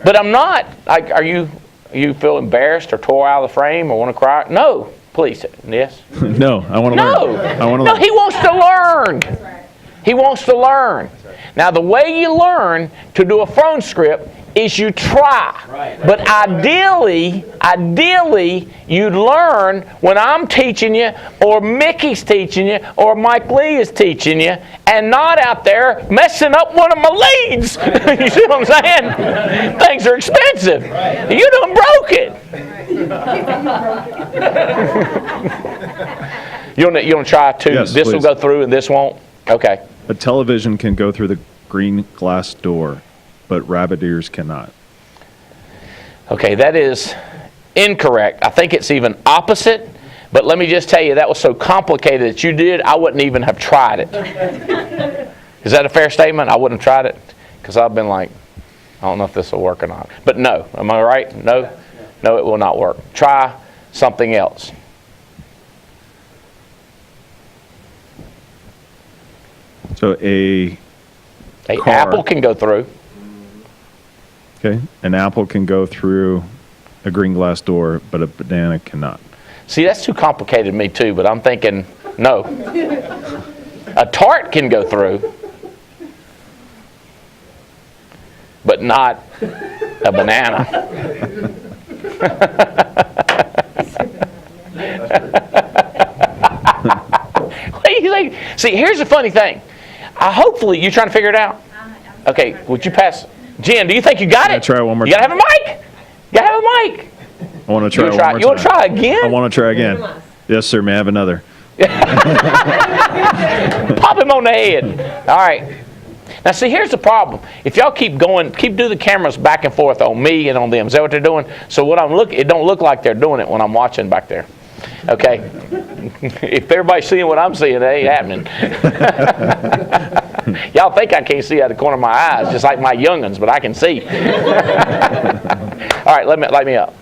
C: But I'm not. Are you feel embarrassed or tore out of the frame or want to cry? No, please. Yes.
Q: No, I want to learn. I want to learn.
C: No, he wants to learn. He wants to learn. Now, the way you learn to do a phone script is you try. But ideally, you'd learn when I'm teaching you, or Mickey's teaching you, or Mike Lee is teaching you, and not out there messing up one of my leads. You see what I'm saying? Things are expensive. You done broke it. You want to try two?
Q: Yes,
C: this will
Q: please.
C: go through and this won't? Okay.
Q: A television can go through the green glass door, but rabbit ears cannot.
C: Okay, that is incorrect. I think it's even opposite. But let me just tell you, that was so complicated that you did, I wouldn't even have tried it. Is that a fair statement? I wouldn't have tried it? Because I've been like, I don't know if this will work or not. But no, am I right? No? No, it will not work. Try something else.
Q: So a car,
C: apple can go through.
Q: Okay, an apple can go through a green glass door, but a banana cannot.
C: See, that's too complicated to me too, but I'm thinking, no. A tart can go through, but not a banana. What do you think? See, here's the funny thing. Hopefully, you're trying to figure it out. Okay, would you pass? Jen, do you think you got it?
Q: Try one more
C: you got to have a mic. You got to have a mic.
Q: I want to try one more time.
C: You want to try again?
Q: I want to try again. Yes, sir. May I have another?
C: Pop him on the head. All right. Now, see, here's the problem. If y'all keep do the cameras back and forth on me and on them. Is that what they're doing? So what it don't look like they're doing it when I'm watching back there. Okay? If everybody's seeing what I'm seeing, it ain't happening. Y'all think I can't see out of the corner of my eyes, just like my young'uns, but I can see. All right, light me up.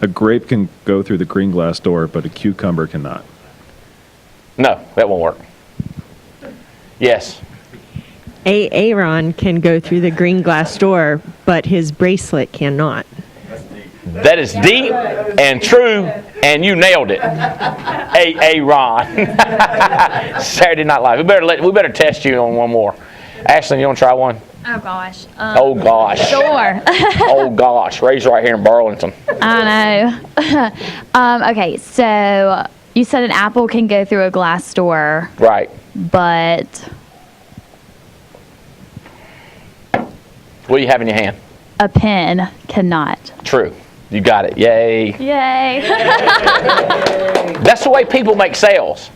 Q: A grape can go through the green glass door, but a cucumber cannot.
C: No, that won't work. Yes.
P: Aaron can go through the green glass door, but his bracelet cannot.
C: That is deep and true, and you nailed it. Aaron. Saturday Night Live. We better test you on one more. Ashley, you want to try one?
I: Oh, gosh.
C: Oh, gosh.
I: Sure.
C: Oh, gosh. Ray's right here in Burlington.
I: I know. Okay, so you said an apple can go through a glass door.
C: Right.
I: But
C: what do you have in your hand?
I: a pen cannot.
C: True. You got it. Yay.
I: Yay.
C: That's the way people make sales.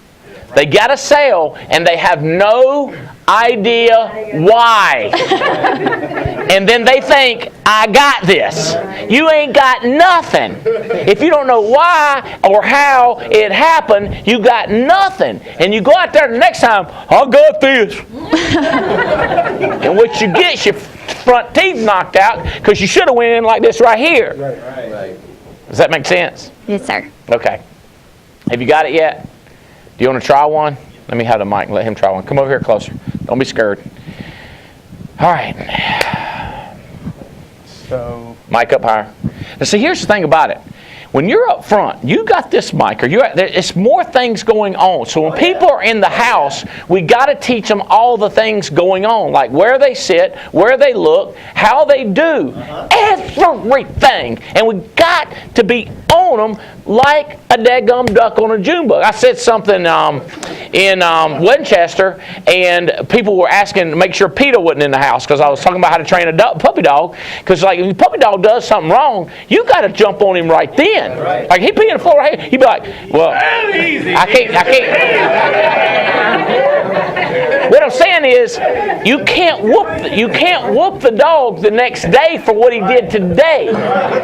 C: They got a sale and they have no idea why. And then they think, I got this. You ain't got nothing. If you don't know why or how it happened, you got nothing. And you go out there the next time, I got this. And what you get is your front teeth knocked out because you should have went in like this right here. Right. Does that make sense?
I: Yes, sir.
C: Okay. Have you got it yet? Do you want to try one? Let me have the mic and let him try one. Come over here closer. Don't be scared. All right.
K: So,
C: mic up higher. Now, see, here's the thing about it. When you're up front, you got this mic, or it's more things going on. So when people are in the house, we got to teach them all the things going on, like where they sit, where they look, how they do, everything. And we got to be on them like a daggum duck on a June bug. I said something in Winchester, and people were asking to make sure PETA wasn't in the house because I was talking about how to train a puppy dog. Because like if a puppy dog does something wrong, you got to jump on him right then. Right. Like he pee in the floor right here, he'd be like, well, I can't. What I'm saying is, you can't whoop the dog the next day for what he did today,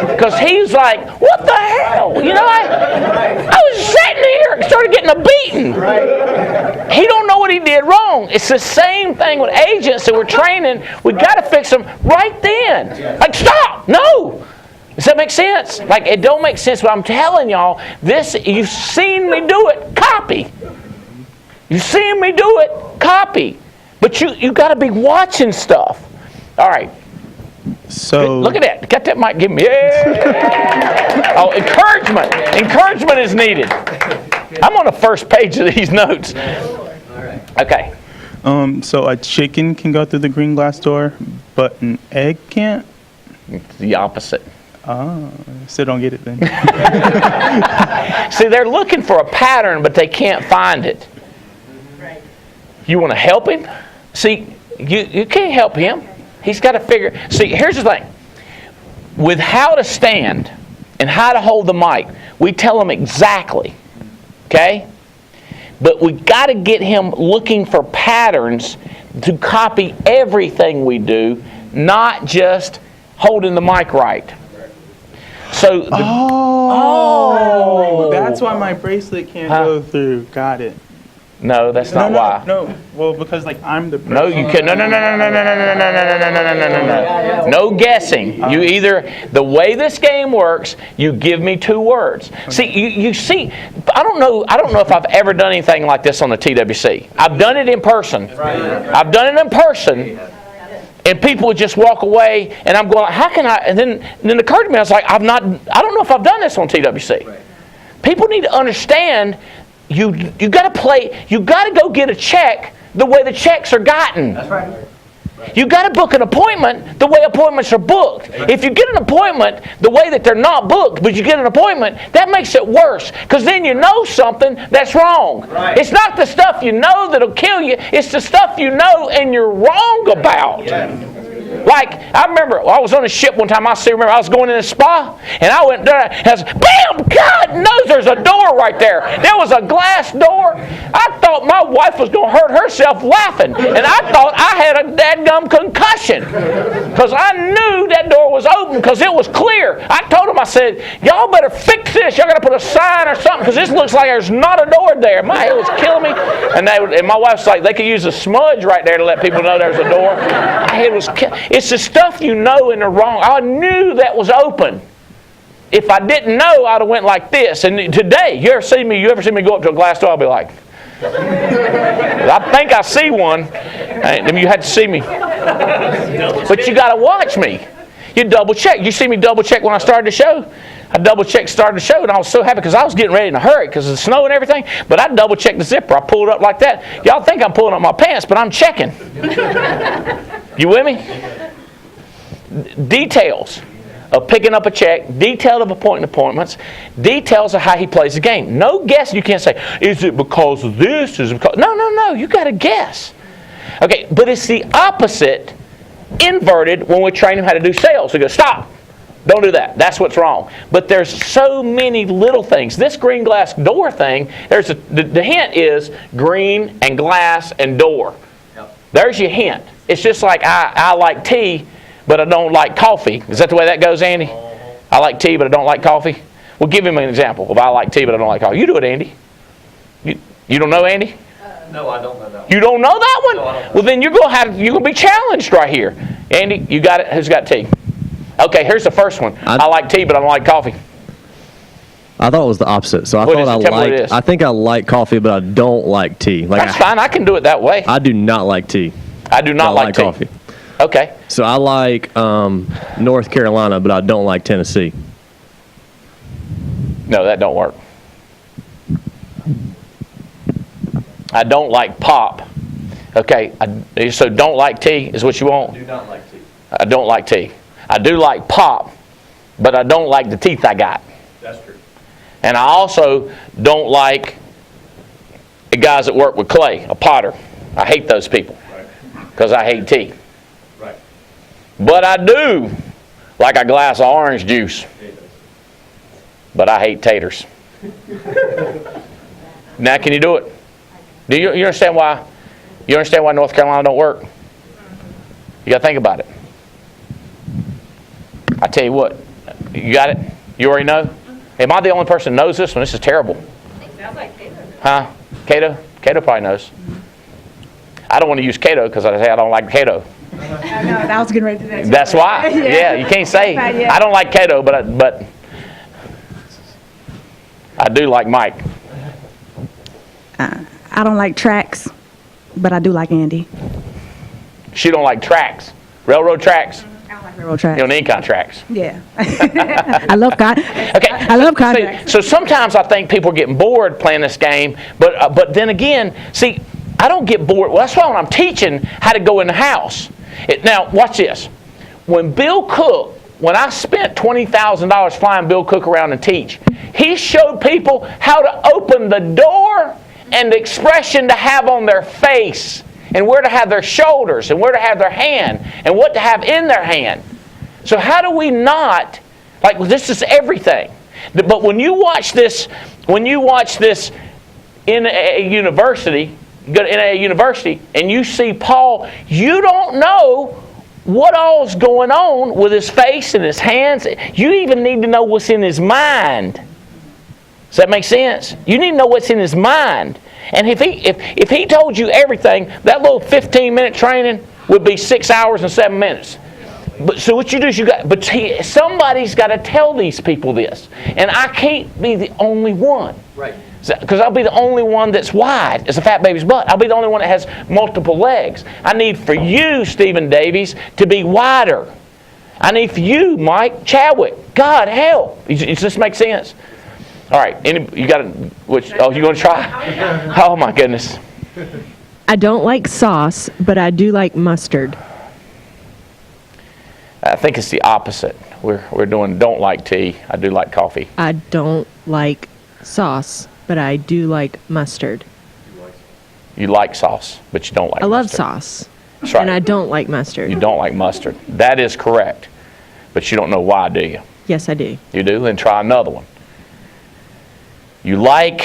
C: because he's like, what the hell? You know, I was sitting here and started getting a beating. He don't know what he did wrong. It's the same thing with agents that we're training. We got to fix them right then. Like, stop! No. Does that make sense? Like, it don't make sense, but I'm telling y'all, this, you've seen me do it, copy. You've seen me do it, copy. But you got to be watching stuff. All right.
K: So
C: look at that. Got that mic. Give me. Yeah. Oh, encouragement. Encouragement is needed. I'm on the first page of these notes. Okay.
K: So a chicken can go through the green glass door, but an egg can't?
C: It's the opposite.
K: Oh, so don't get it then.
C: See, they're looking for a pattern, but they can't find it. You want to help him? See, you can't help him. He's got to figure. See, here's the thing. With how to stand and how to hold the mic, we tell him exactly. Okay? But we got to get him looking for patterns to copy everything we do, not just holding the mic right. So
K: that's why my bracelet can't go through. Got it.
C: No, that's not why.
K: No, well, because like I'm the.
C: No, you can. No. No guessing. You either the way this game works. You give me two words. See, you see. I don't know if I've ever done anything like this on the TWC. I've done it in person. I've done it in person. And people would just walk away, and I'm going, how can I? And then it occurred to me, I was like, I don't know if I've done this on TWC. Right. People need to understand, you got to play, you got to go get a check the way the checks are gotten. That's right. You got to book an appointment the way appointments are booked. Right. If you get an appointment the way that they're not booked, but you get an appointment, that makes it worse. Because then you know something that's wrong. Right. It's not the stuff you know that'll kill you. It's the stuff you know and you're wrong about. Yeah. Like, I remember I was on a ship one time. I remember I was going in a spa, and I went there, and I was, bam! God knows there's a door right there. There was a glass door. I thought my wife was going to hurt herself laughing, and I thought I had a dadgum concussion because I knew that door was open because it was clear. I told them, I said, y'all better fix this. Y'all got to put a sign or something because this looks like there's not a door there. My head was killing me, and my wife's like, they could use a smudge right there to let people know there's a door. My head was It's the stuff you know in the wrong. I knew that was open. If I didn't know, I'd have went like this. And today, you ever see me go up to a glass door, I'll be like, I think I see one. You had to see me. But you got to watch me. You double check. You see me double check when I started the show? I double checked, started the show, and I was so happy because I was getting ready in a hurry because of the snow and everything. But I double checked the zipper. I pulled it up like that. Y'all think I'm pulling up my pants, but I'm checking. You with me? Details of picking up a check, details of appointments, details of how he plays the game. No guess. You can't say, is it because of this? Is it because... No. You got to guess. Okay, but it's the opposite, inverted, when we train him how to do sales. We go, stop. Don't do that. That's what's wrong. But there's so many little things. This green glass door thing, the hint is green and glass and door. Yep. There's your hint. It's just like I like tea, but I don't like coffee. Is that the way that goes, Andy? I like tea, but I don't like coffee. Well, give him an example of I like tea, but I don't like coffee. You do it, Andy. You don't know, Andy?
F: No, I don't know that one.
C: You don't know that one?
F: No, I don't know.
C: Well, then you're gonna be challenged right here. Andy, you got it? Who's got tea? Okay, here's the first one. I like tea, but I don't like coffee.
M: I thought it was the opposite. So I think I like coffee, but I don't like tea.
C: That's fine. I can do it that way.
M: I do not like tea.
C: I do not like tea.
M: Coffee.
C: Okay.
M: So I like North Carolina, but I don't like Tennessee.
C: No, that don't work. I don't like pop. Okay, so don't like tea is what you want?
F: I do not like tea.
C: I don't like tea. I do like pop, but I don't like the teeth I got.
F: That's true.
C: And I also don't like the guys that work with clay, a potter. I hate those people because I hate tea.
F: Right.
C: But I do like a glass of orange juice. But I hate taters. Now, can you do it? Do you understand why? You understand why North Carolina don't work? You got to think about it. I tell you what, you got it? You already know? Am I the only person that knows this one? This is terrible.
R: Sounds like Cato.
C: Huh? Cato? Cato probably knows. I don't want to use Cato because I say I don't like Cato.
N: I know, I was getting ready to do that.
C: That's why. Yeah, you can't say I don't like Cato, but I do like Mike.
N: I don't like tracks, but I do like Andy.
C: She don't like tracks. Railroad tracks.
N: I don't like railroad tracks.
C: You don't need contracts.
N: Yeah. I love contracts.
C: See, so sometimes I think people are getting bored playing this game, but then again, see, I don't get bored. Well, that's why when I'm teaching how to go in the house. Now, watch this. When I spent $20,000 flying Bill Cook around to teach, he showed people how to open the door and the expression to have on their face, and where to have their shoulders, and where to have their hand, and what to have in their hand. So how do we not, this is everything. But when you watch this in a university, and you see Paul, you don't know what all's going on with his face and his hands. You even need to know what's in his mind. Does that make sense? You need to know what's in his mind. And if he told you everything, that little 15-minute training would be 6 hours and 7 minutes. But so what you do is somebody's got to tell these people this, and I can't be the only one.
F: Right.
C: Because I'll be the only one that's wide as a fat baby's butt. I'll be the only one that has multiple legs. I need for you, Stephen Davies, to be wider. I need for you, Mike Chadwick. God help. Does this make sense? All right. You got you going to try? Oh my goodness.
P: I don't like sauce, but I do like mustard.
C: I think it's the opposite. We're doing don't like tea. I do like coffee.
P: I don't like sauce, but I do like mustard.
C: You like sauce, but you don't like mustard.
P: I love sauce.
C: That's right.
P: And I don't like mustard.
C: You don't like mustard. That is correct. But you don't know why, do you?
P: Yes, I do.
C: You do? Then try another one. You like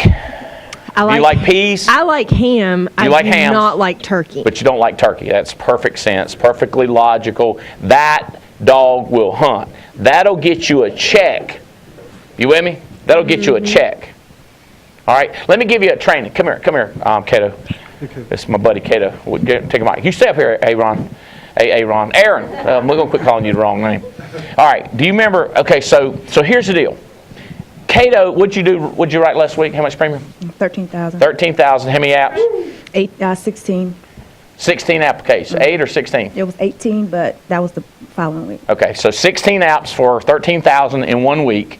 C: peas?
P: I like ham. I
C: like
P: do
C: ham,
P: not like turkey.
C: But you don't like turkey. That's perfect sense, perfectly logical. That dog will hunt. That'll get you a check. You with me? That'll get you a check. All right, let me give you a training. Come here, Cato. This is my buddy Cato. Take a mic. You stay up here, Aaron. Aaron. We're gonna quit calling you the wrong name. All right. Do you remember? Okay, so here's the deal. Cato, what'd you write last week? How much premium?
N: 13,000.
C: 13,000. How many apps?
N: 16.
C: 16 applications. 8 or 16?
N: It was 18, but that was the following week.
C: Okay, so 16 apps for 13,000 in 1 week.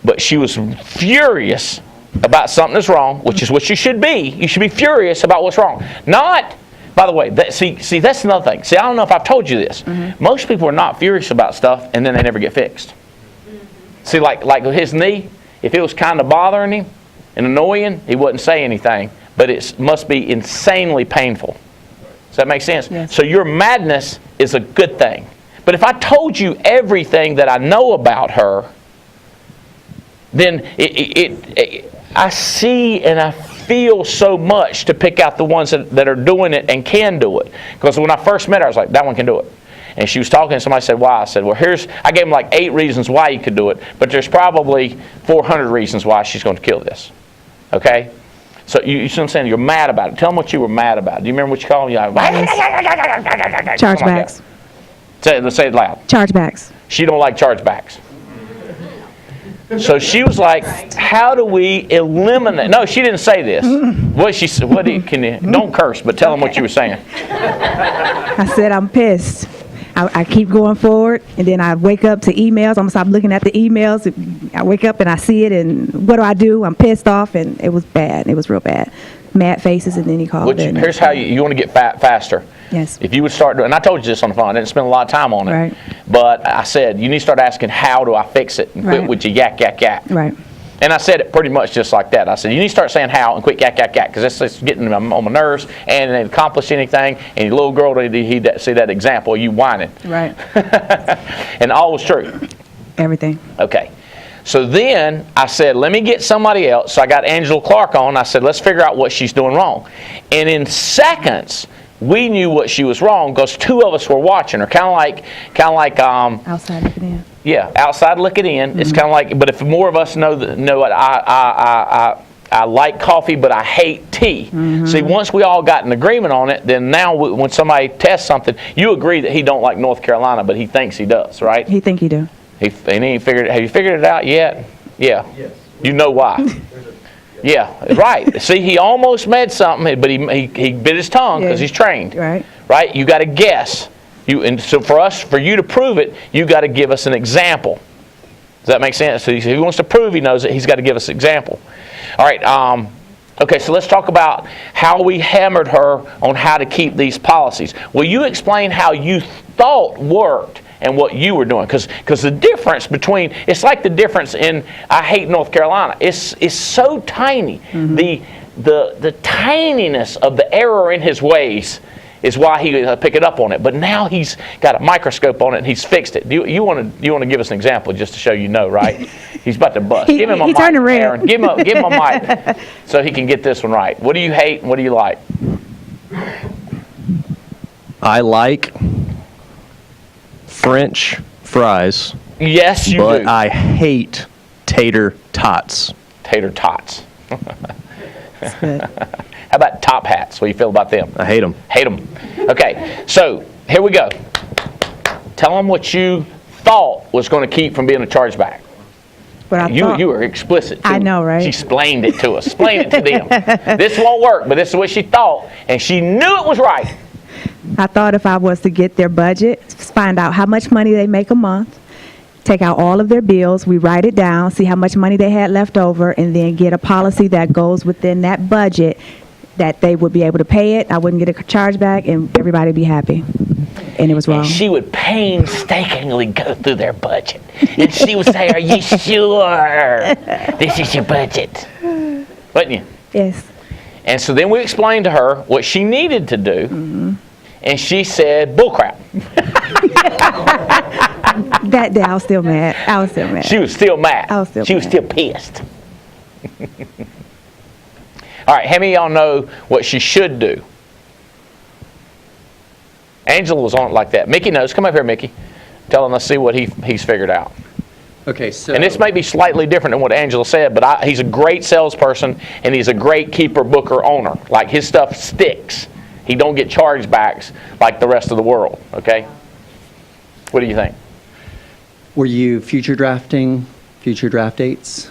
C: But she was furious about something that's wrong, which is what you should be. You should be furious about what's wrong. Not, by the way, see, that's another thing. See, I don't know if I've told you this. Most people are not furious about stuff, and then they never get fixed. See, like with his knee, if it was kind of bothering him and annoying, he wouldn't say anything. But it must be insanely painful. Does that make sense?
N: Yes.
C: So your madness is a good thing. But if I told you everything that I know about her, then I see and I feel so much to pick out the ones that are doing it and can do it. Because when I first met her, I was like, that one can do it. And she was talking and somebody said, why? I said, well, I gave them like 8 reasons why you could do it, but there's probably 400 reasons why she's going to kill this. Okay? So you see what I'm saying? You're mad about it. Tell them what you were mad about. Do you remember what you called them?
N: Chargebacks.
C: Let's say it loud.
N: Chargebacks.
C: She don't like chargebacks. So she was like, how do we eliminate? No, she didn't say this. Don't curse, but tell them what you were saying.
N: I said I'm pissed. I keep going forward, and then I wake up to emails. I'm going to stop looking at the emails. I wake up and I see it, and what do? I'm pissed off, and it was bad. It was real bad. Mad faces, and then he called in.
C: Here's how you want to get faster.
N: Yes.
C: If you would start doing, and I told you this on the phone, I didn't spend a lot of time on it.
N: Right.
C: But I said, you need to start asking, how do I fix it? And quit with your yak.
N: Right.
C: And I said it pretty much just like that. I said, you need to start saying how and quit yak, because that's just getting on my nerves and it accomplish anything. And your little girl, he'd see that example of you whining.
N: Right.
C: And all was true.
N: Everything.
C: Okay. So then I said, let me get somebody else. So I got Angela Clark on. I said, let's figure out what she's doing wrong. And in seconds, we knew what she was wrong because 2 of us were watching her. Kind of like
N: outside looking in.
C: Yeah, outside looking in. Mm-hmm. It's kind of like, but if more of us know what I like coffee, but I hate tea. Mm-hmm. See, once we all got an agreement on it, then now when somebody tests something, you agree that he don't like North Carolina, but he thinks he does, right?
N: He think he do.
C: And he figured. Have you figured it out yet? Yeah. Yes. You know why? Yeah, right. See, he almost made something, but he bit his tongue because he's trained.
N: Right.
C: Right. You got to guess. And so for you to prove it, you got to give us an example. Does that make sense? So if he wants to prove he knows it, he's got to give us an example. All right. Okay, so let's talk about how we hammered her on how to keep these policies. Will you explain how you thought worked and what you were doing? Because the difference between, it's like the difference in I hate North Carolina. It's so tiny. Mm-hmm. The tininess of the error in his ways is why he pick it up on it. But now he's got a microscope on it and he's fixed it. You want to give us an example just to show you know, right? He's about to bust. Give him a mic, Aaron. Give him a mic so he can get this one right. What do you hate and what do you like?
M: I like French fries.
C: Yes, you do.
M: But I hate tater tots.
C: Tater tots. That's good. How about top hats? What do you feel about them?
M: I hate them.
C: Hate them. Okay, so here we go. Tell them what you thought was going to keep from being a chargeback.
N: But
C: you were explicit, too.
N: I know, right?
C: She explained it to us. Explained it to them. This won't work, but this is what she thought, and she knew it was right.
N: I thought if I was to get their budget, find out how much money they make a month, take out all of their bills, we write it down, see how much money they had left over, and then get a policy that goes within that budget that they would be able to pay it. I wouldn't get a chargeback, and everybody would be happy. And it was wrong.
C: And she would painstakingly go through their budget. And she would say, are you sure this is your budget? Wouldn't you?
N: Yes.
C: And so then we explained to her what she needed to do. Mm-hmm. and she said, bullcrap.
N: That day I was still mad.
C: She was still mad. She was still pissed. All right, how many of y'all know what she should do? Angela was on it like that. Mickey knows. Come up here, Mickey. Tell him, let's see what he's figured out.
R: Okay, so...
C: And this may be slightly different than what Angela said, but he's a great salesperson, and he's a great keeper, booker, owner. Like, his stuff sticks. He don't get chargebacks like the rest of the world, okay? What do you think?
R: Were you future drafting future draft dates?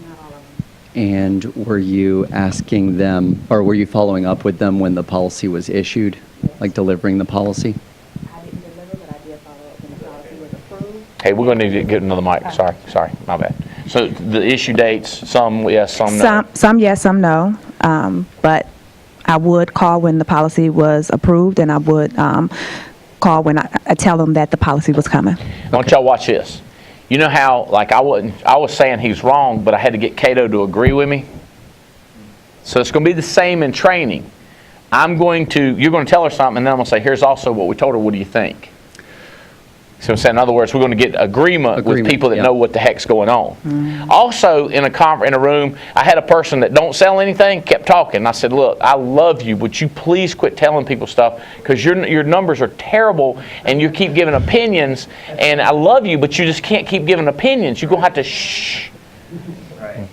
N: Not all of them.
R: And were you asking them, or were you following up with them when the policy was issued? Like delivering the policy?
N: I didn't deliver, but I did follow up when the policy was approved.
C: Hey, we're going to need to get another mic. Sorry, my bad. So the issue dates, some yes, some no.
N: Some yes, some no. But I would call when the policy was approved, and I would call when I tell them that the policy was coming.
C: I want y'all watch this. You know how, like, I was saying he's wrong, but I had to get Cato to agree with me? So it's going to be the same in training. You're going to tell her something, and then I'm going to say, here's also what we told her. What do you think? So I'm saying, in other words, we're going to get agreement with people that know what the heck's going on. Mm-hmm. Also, in a room, I had a person that don't sell anything, kept talking. I said, look, I love you. Would you please quit telling people stuff? Because your numbers are terrible, and you keep giving opinions. And I love you, but you just can't keep giving opinions. You're going to have to shh.
F: Right.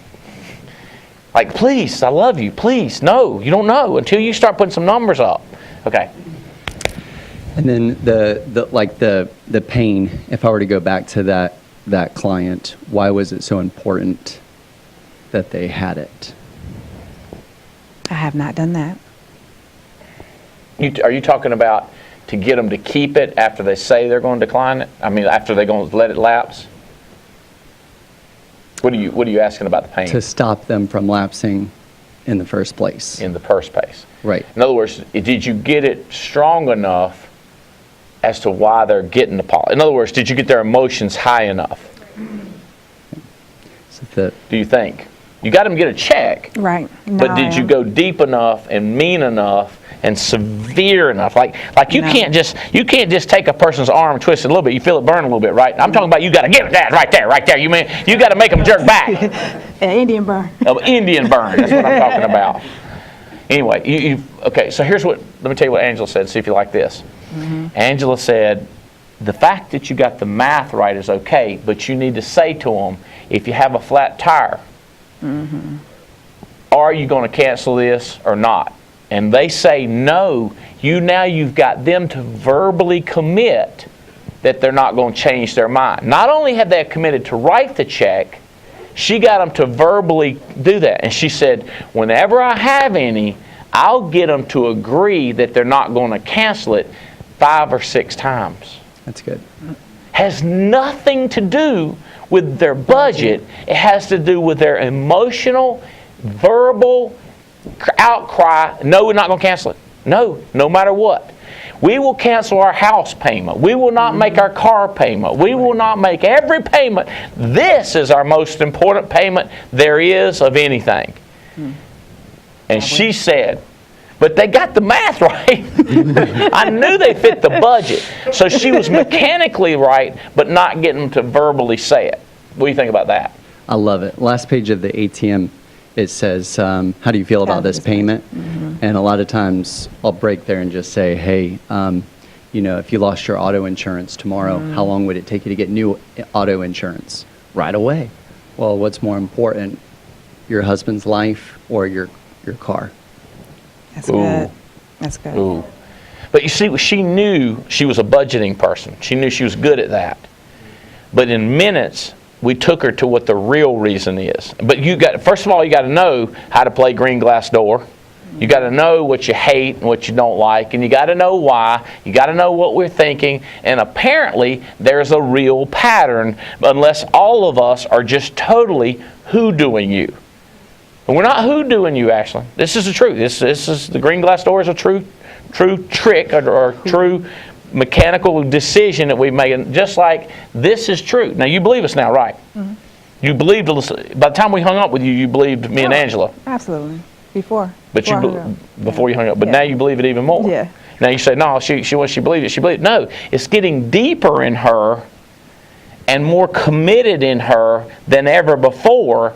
C: Like, please, I love you. Please, no, you don't know until you start putting some numbers up. Okay.
R: And then the pain, if I were to go back to that client, why was it so important that they had it?
N: I have not done that.
C: Are you talking about to get them to keep it after they say they're going to decline it? I mean, after they're going to let it lapse? What are you asking about the pain?
R: To stop them from lapsing in the first place.
C: In the first place.
R: Right.
C: In other words, did you get it strong enough as to why they're getting the policy? In other words, did you get their emotions high enough? Do you think? You got them to get a check.
N: Right. No,
C: but did you go deep enough and mean enough and severe enough? Like you can't just take a person's arm and twist it a little bit. You feel it burn a little bit, right? I'm talking about you got to get that right there. You got to make them jerk back.
N: Indian burn.
C: Indian burn. That's what I'm talking about. Anyway, okay. So let me tell you what Angela said. See if you like this. Mm-hmm. Angela said, the fact that you got the math right is okay, but you need to say to them, if you have a flat tire, mm-hmm. are you going to cancel this or not? And they say no. You've got them to verbally commit that they're not going to change their mind. Not only have they committed to write the check, she got them to verbally do that. And she said, whenever I have any, I'll get them to agree that they're not going to cancel it 5 or 6 times.
R: That's good.
C: Has nothing to do with their budget. It has to do with their emotional, verbal outcry. No, we're not going to cancel it. No matter what. We will cancel our house payment. We will not make our car payment. We will not make every payment. This is our most important payment there is of anything. And she said, but they got the math right. I knew they fit the budget. So she was mechanically right, but not getting them to verbally say it. What do you think about that?
R: I love it. Last page of the ATM, it says, how do you feel about this payment? Mm-hmm. And a lot of times I'll break there and just say, hey, if you lost your auto insurance tomorrow, how long would it take you to get new auto insurance? Right away. Well, what's more important, your husband's life or your car?
N: That's good. That's good.
C: Ooh. But you see, she knew she was a budgeting person. She knew she was good at that. But in minutes, we took her to what the real reason is. But first of all, you got to know how to play green glass door. You got to know what you hate and what you don't like, and you got to know why. You got to know what we're thinking. And apparently, there's a real pattern, unless all of us are just totally hoodooing you. And we're not hoodooing you, actually. This is the truth. This is the green glass door is a true trick or true mechanical decision that we made. Just like this is true. Now you believe us now, right? Mm-hmm. You believed. By the time we hung up with you, you believed me and Angela.
N: Absolutely. Before
C: you hung up. But now you believe it even more.
N: Yeah.
C: Now you say, no, once she believed it, she believed it. No, it's getting deeper in her and more committed in her than ever before,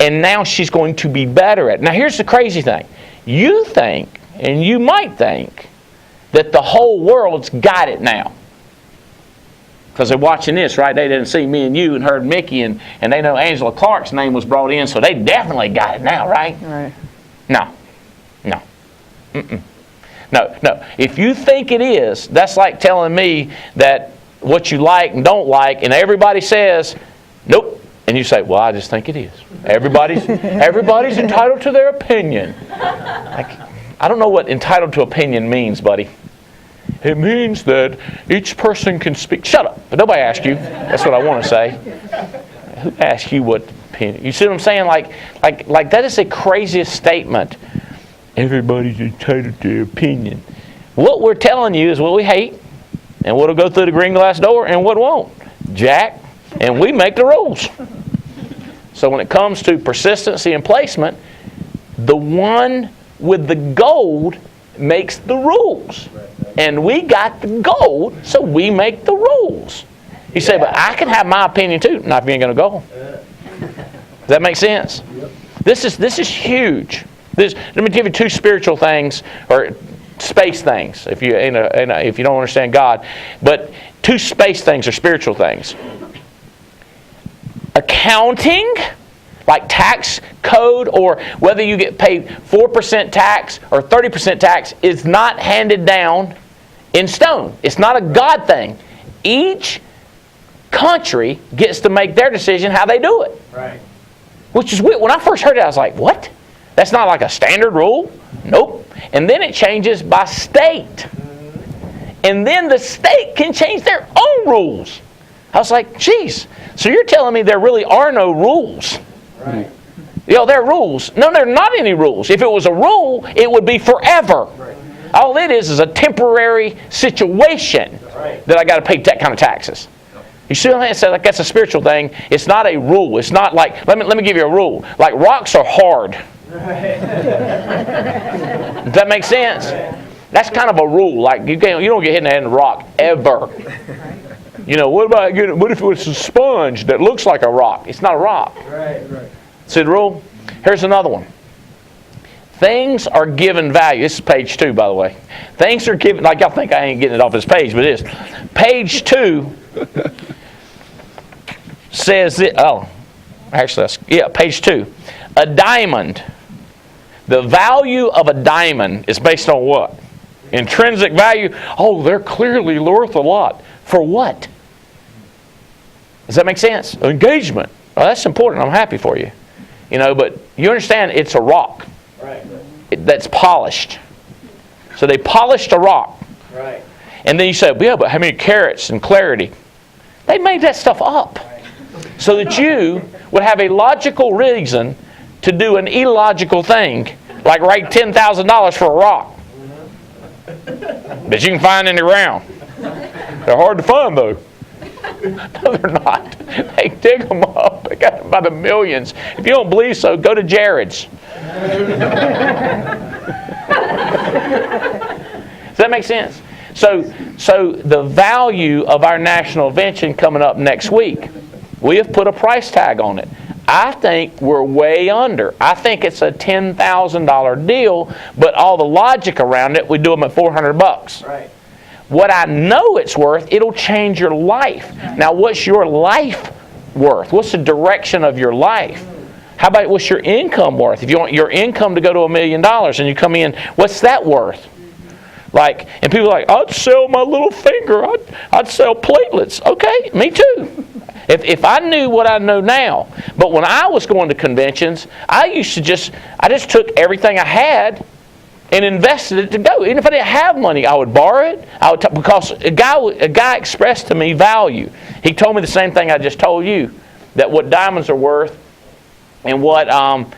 C: and now she's going to be better at it. Now here's the crazy thing. You think, and you might think, that the whole world's got it now. Because they're watching this, right? They didn't see me and you and heard Mickey, and they know Angela Clark's name was brought in, so they definitely got it now, right?
N: Right.
C: No. No. If you think it is, that's like telling me that what you like and don't like, and everybody says, nope, and you say, well, I just think it is. Everybody's entitled to their opinion. Like, I don't know what entitled to opinion means, buddy. It means that each person can speak. Shut up. But nobody asked you. That's what I want to say. Who asked you what opinion? You see what I'm saying? Like that is the craziest statement. Everybody's entitled to their opinion. What we're telling you is what we hate, and what'll go through the green glass door, and what won't. Jack, and we make the rules. So when it comes to persistency and placement, the one with the gold makes the rules. And we got the gold, so we make the rules. You say, but I can have my opinion too. Not if you ain't going to go. Does that make sense? This is huge. Let me give you two spiritual things, or space things, if you if you don't understand God. But two space things are spiritual things. Accounting, like tax code, or whether you get paid 4% tax or 30% tax, is not handed down in stone. It's not a God thing. Each country gets to make their decision how they do it.
F: Right.
C: Which is weird. When I first heard it, I was like, what? That's not like a standard rule? Nope. And then it changes by state. And then the state can change their own rules. I was like, geez. So you're telling me there really are no rules?
F: Right.
C: There are rules. No, there are not any rules. If it was a rule, it would be forever. Right. All it is a temporary situation that I got to pay that kind of taxes. You see what I'm saying? Like that's a spiritual thing. It's not a rule. It's not like, let me give you a rule. Like rocks are hard. Right. Does that make sense? That's kind of a rule. Like you don't get hit in the head with a rock ever. What if it was a sponge that looks like a rock? It's not a rock.
F: Right.
C: See the rule? Here's another one. Things are given value. This is page 2, by the way. Things are given, like y'all think I ain't getting it off this page, but it is. Page 2 says it. Oh, actually, page 2. A diamond. The value of a diamond is based on what? Intrinsic value. Oh, they're clearly worth a lot. For what? Does that make sense? Engagement. Well, that's important. I'm happy for you. But you understand it's a rock.
F: Right.
C: That's polished. So they polished a rock.
F: Right.
C: And then you say, yeah, but how many carats and clarity? They made that stuff up. Right. So that you would have a logical reason to do an illogical thing, like write $10,000 for a rock. That you can find in the ground. They're hard to find, though. No, they're not. They dig them up. They got them by the millions. If you don't believe so, go to Jared's. Does that make sense? So the value of our national invention coming up next week, we have put a price tag on it. I think we're way under. I think it's a $10,000 deal, but all the logic around it, we do them at $400.
F: Right.
C: What I know it's worth, it'll change your life. Now, what's your life worth? What's the direction of your life? How about what's your income worth? If you want your income to go to $1 million and you come in, what's that worth? Like, and people are like, I'd sell my little finger. I'd sell platelets. Okay, me too. If I knew what I know now. But when I was going to conventions, I just took everything I had and invested it to go. Even if I didn't have money, I would borrow it. Because a guy expressed to me value. He told me the same thing I just told you, that what diamonds are worth, and what and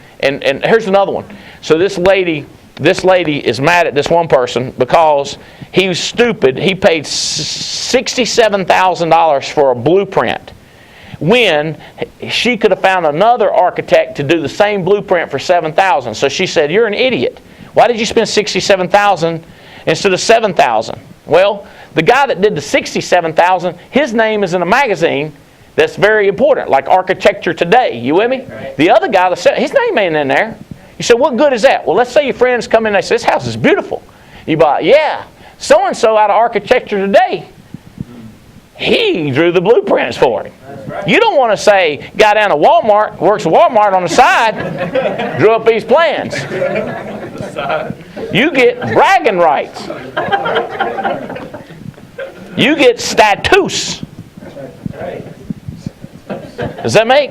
C: here's another one. So this lady is mad at this one person because he was stupid. He paid $67,000 for a blueprint, when she could have found another architect to do the same blueprint for $7,000. So she said, "You're an idiot. Why did you spend $67,000 instead of 7,000. Well, the guy that did the 67,000, his name is in a magazine that's very important, like Architecture Today. You with me? Right. The other guy, his name ain't in there. You say, what good is that? Well, let's say your friends come in and they say, this house is beautiful. You buy, yeah, so-and-so out of Architecture Today, he drew the blueprints for it. Right. You don't want to say, guy down at Walmart, works at Walmart on the side, drew up these plans. You get bragging rights. You get status. Does that make?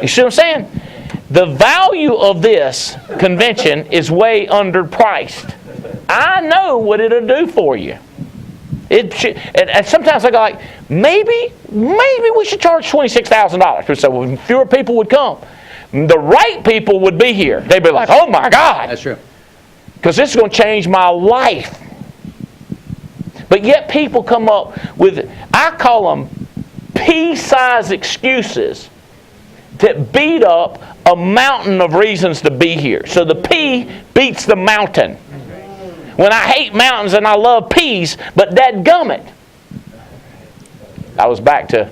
C: You see what I'm saying? The value of this convention is way underpriced. I know what it'll do for you. And sometimes I go like, maybe we should charge $26,000. So well, fewer people would come. The right people would be here. They'd be like, oh my God.
R: That's true.
C: Because this is going to change my life. But yet people come up with, I call them pea-sized excuses that beat up a mountain of reasons to be here. So the pea beats the mountain. When I hate mountains and I love peas, but dadgummit. I was back to,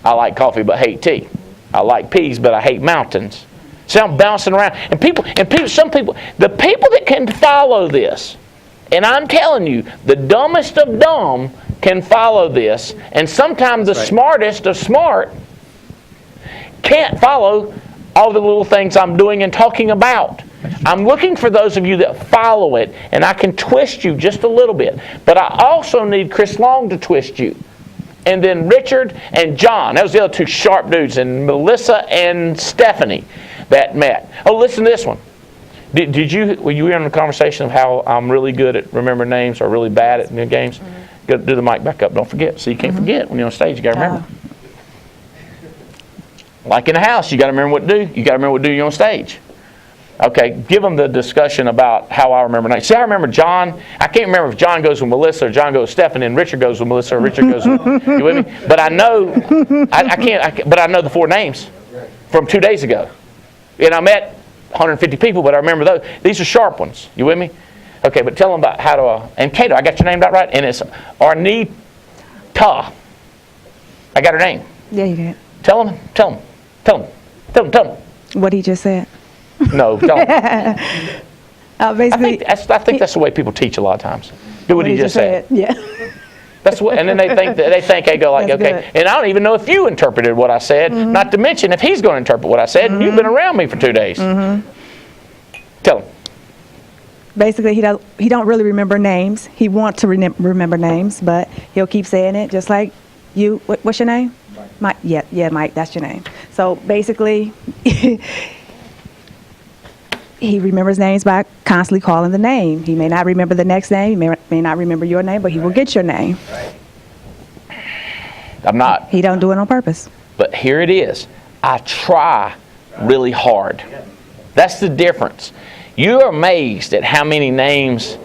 C: I like coffee but hate tea. I like peas but I hate mountains. See, I'm bouncing around. And some people, the people that can follow this, and I'm telling you, the dumbest of dumb can follow this, and sometimes the smartest of smart can't follow all the little things I'm doing and talking about. I'm looking for those of you that follow it, and I can twist you just a little bit. But I also need Chris Long to twist you. And then Richard and John. That was the other two sharp dudes. And Melissa and Stephanie that met. Oh, listen to this one. Were you in the conversation of how I'm really good at remembering names or really bad at new games? Go do the mic back up. Don't forget. So you can't forget when you're on stage. You got to remember. Like in a house, you got to remember what to do. You got to remember what to do when you're on stage. Okay, give them the discussion about how I remember names. See, I remember John. I can't remember if John goes with Melissa or John goes with Stephanie and Richard goes with Melissa or Richard goes with, you with me? But I know, but I know the 4 names from 2 days ago. And I met 150 people, but I remember those. These are sharp ones. You with me? Okay, but tell them about how to, and Cato, I got your name that right? And it's Arnita. I got her name.
N: Yeah, you did.
C: Tell them.
N: What he just said.
C: No, don't.
N: Basically,
C: I think that's the way people teach a lot of times. Do what he just said.
N: Yeah.
C: That's what, and then they go like,
N: That's
C: okay.
N: good.
C: And I don't even know if you interpreted what I said. Not to mention if he's going to interpret what I said. And you've been around me for 2 days. Tell him.
N: Basically, he don't really remember names. He wants to remember names, but he'll keep saying it, just like you. What's your name? Mike. Yeah, Mike. That's your name. So basically. He remembers names by constantly calling the name. He may not remember the next name. He may not remember your name, but he will get your name.
C: I'm not.
N: He don't do it on purpose.
C: But here it is. I try really hard. That's the difference. You're amazed at how many names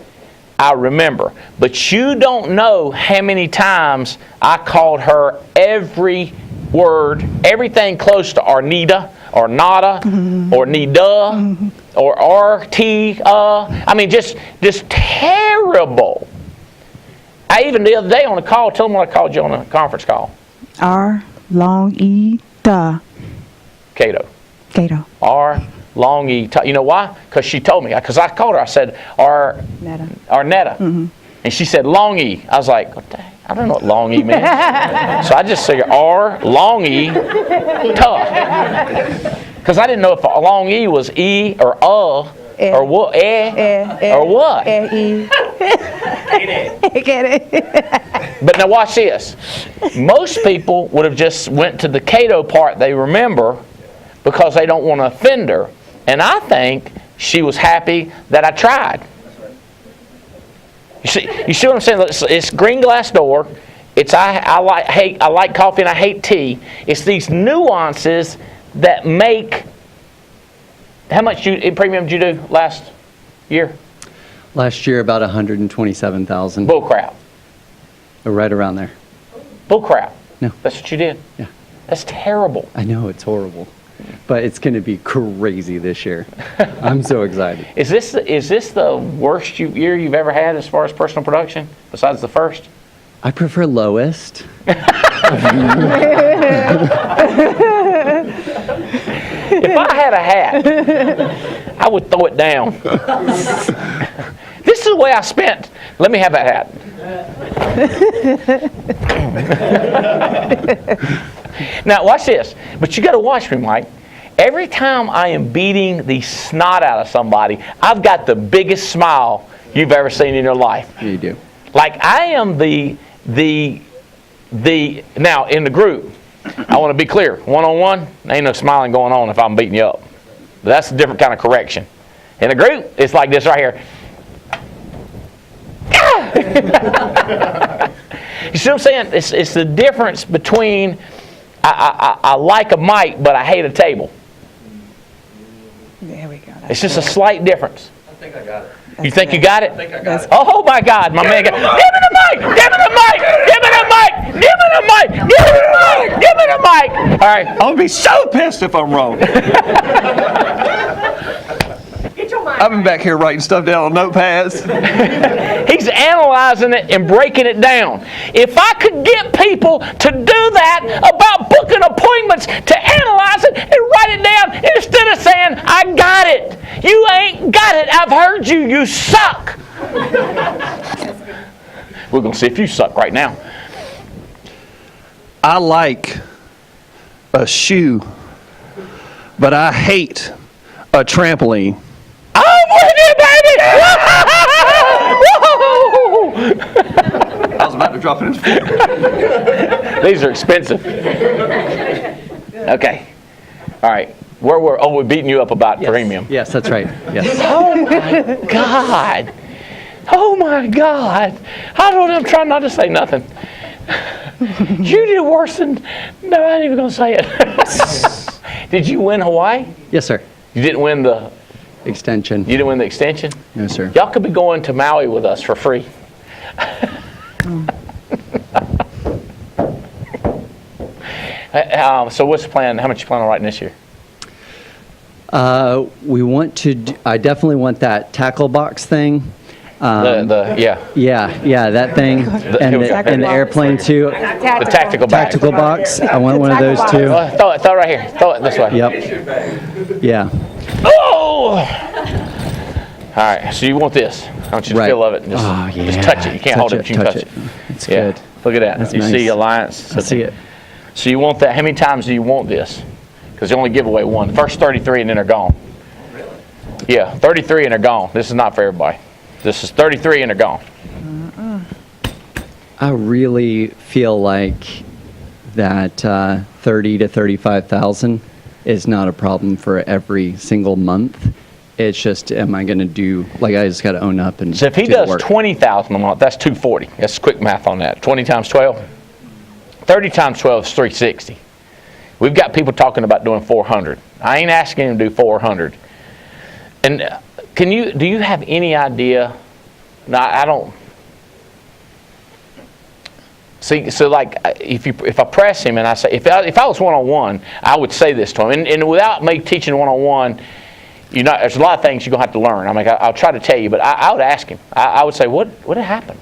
C: I remember. But you don't know how many times I called her every word, everything close to Arnita, or nada, or nida, or RT. I mean, just terrible. I even the other day on a call, tell them what I called you on a conference call.
N: R long E ta.
C: Cato.
N: R
C: long E ta. You know why? Because she told me. Because I called her. I said Arnetta. And she said long E. I was like, what the heck? I don't know what long E means. So I just said R long E ta. Because I didn't know if a long E was E or or what, or what. But now watch this. Most people would have just went to the Cato part they remember because they don't want to offend her. And I think she was happy that I tried. You see what I'm saying? It's green glass door. It's I like coffee and I hate tea. It's these nuances that make. How much in premium did you do last year?
R: Last year, about 127,000.
C: Bull crap.
R: Right around there.
C: Bull crap.
R: No.
C: That's what you did.
R: Yeah.
C: That's terrible.
R: I know, it's horrible. but it's going to be crazy this year. I'm so excited.
C: Is this the worst year you've ever had as far as personal production, besides the first?
R: I prefer lowest.
C: If I had a hat, I would throw it down. This is the way I spent. Let me have that hat. Now, watch this. But you got to watch me, Mike. Every time I am beating the snot out of somebody, I've got the biggest smile you've ever seen in your life.
R: You do.
C: Like I am now in the group, I want to be clear. One-on-one, there ain't no smiling going on if I'm beating you up. But that's a different kind of correction. In the group, it's like this right here. You see what I'm saying? It's the difference between I like a mic, but I hate a table.
N: There we go.
C: It's just a slight difference.
F: I think I got it.
C: You think you got it?
F: I think I got it.
C: Oh my God, my man got it. Give me the mic! Give me the mic! Give me the mic! Give me the mic! Give me the mic! Give me the mic! All right.
L: I'm gonna be so pissed if I'm wrong. I've been back here writing stuff down on notepads.
C: He's analyzing it and breaking it down. If I could get people to do that about booking appointments, to analyze it and write it down instead of saying, I got it. You ain't got it. I've heard you. You suck. We're going to see if you suck right now.
L: I like a shoe, but I hate a trampoline.
C: I'm with you, baby!
L: I was about to drop it in the floor.
C: These are expensive. Okay. All right. We're beating you up about premium.
R: Yes, that's right. Yes.
C: Oh my God. Oh my God. I'm trying not to say nothing. You did worse than... No, I ain't even going to say it. Did you win Hawaii?
R: Yes, sir.
C: You didn't win the...
R: Extension.
C: You didn't win the extension?
R: No, sir.
C: Y'all could be going to Maui with us for free. So what's the plan? How much you plan on writing this year?
R: We want to. I definitely want that tackle box thing.
C: Yeah,
R: that thing, and the airplane too.
C: The tactical box.
R: Tactical box. I want one of those too.
C: Throw it right here. Throw it this way.
R: Yep. Yeah.
C: Oh! All right. So you want this? I want you to feel of it. And just touch it. You can't hold it, but you can touch it.
R: It's good.
C: Look at that.
R: That's
C: you
R: nice.
C: see Alliance?
R: I see it.
C: So you want that? How many times do you want this? Because they only give away one. The first 33 and then they're gone. Really? Yeah, 33 and they're gone. This is not for everybody. This is 33 and they're gone.
R: I really feel like that 30 to 35,000 is not a problem for every single month. It's just, am I going to do, like, I just got to own up and
C: so if he does 20,000 a month, that's 240. That's quick math on that. 20 times 12. 30 times 12 is 360. We've got people talking about doing 400. I ain't asking him to do 400. And do you have any idea? No, I don't. See, so like if I press him and I say, if I was one-on-one, I would say this to him. And without me teaching one-on-one, there's a lot of things you're going to have to learn. I'll try to tell you, but I would ask him. I would say, what happened?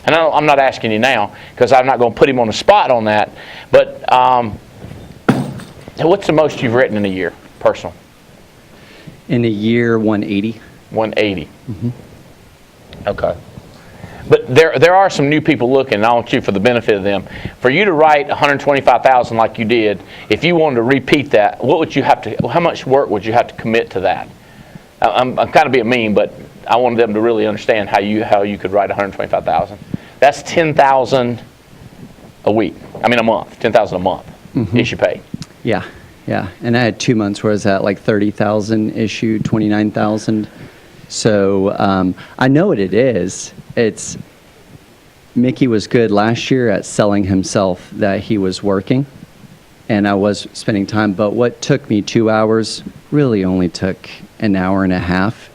C: And I'm not asking you now because I'm not going to put him on the spot on that. But what's the most you've written in a year, personal?
R: In a year, 180.
C: 180. Mm-hmm. Okay. But there are some new people looking, and I want you, for the benefit of them, for you to write 125,000 like you did. If you wanted to repeat that, what would you have to? How much work would you have to commit to that? I'm kind of being mean, but I wanted them to really understand how you could write 125,000. That's 10,000 a week. A month. 10,000 a month. Mm-hmm. Issue pay.
R: Yeah. And I had 2 months where I was at like 30,000 issue, 29,000. So I know what it is. It's Mickey was good last year at selling himself that he was working, and I was spending time. But what took me 2 hours really only took an hour and a half,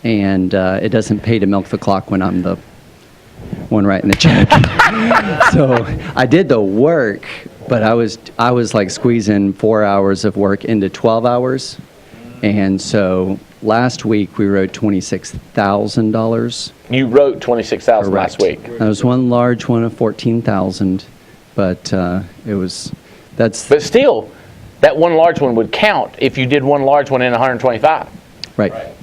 R: and it doesn't pay to milk the clock when I'm the one writing the check. So I did the work, But I was like squeezing 4 hours of work into 12 hours. And so last week we wrote $26,000.
C: You wrote $26,000 last week.
R: That was one large one of 14,000, but But
C: still, that one large one would count if you did one large one in 125.
R: Right.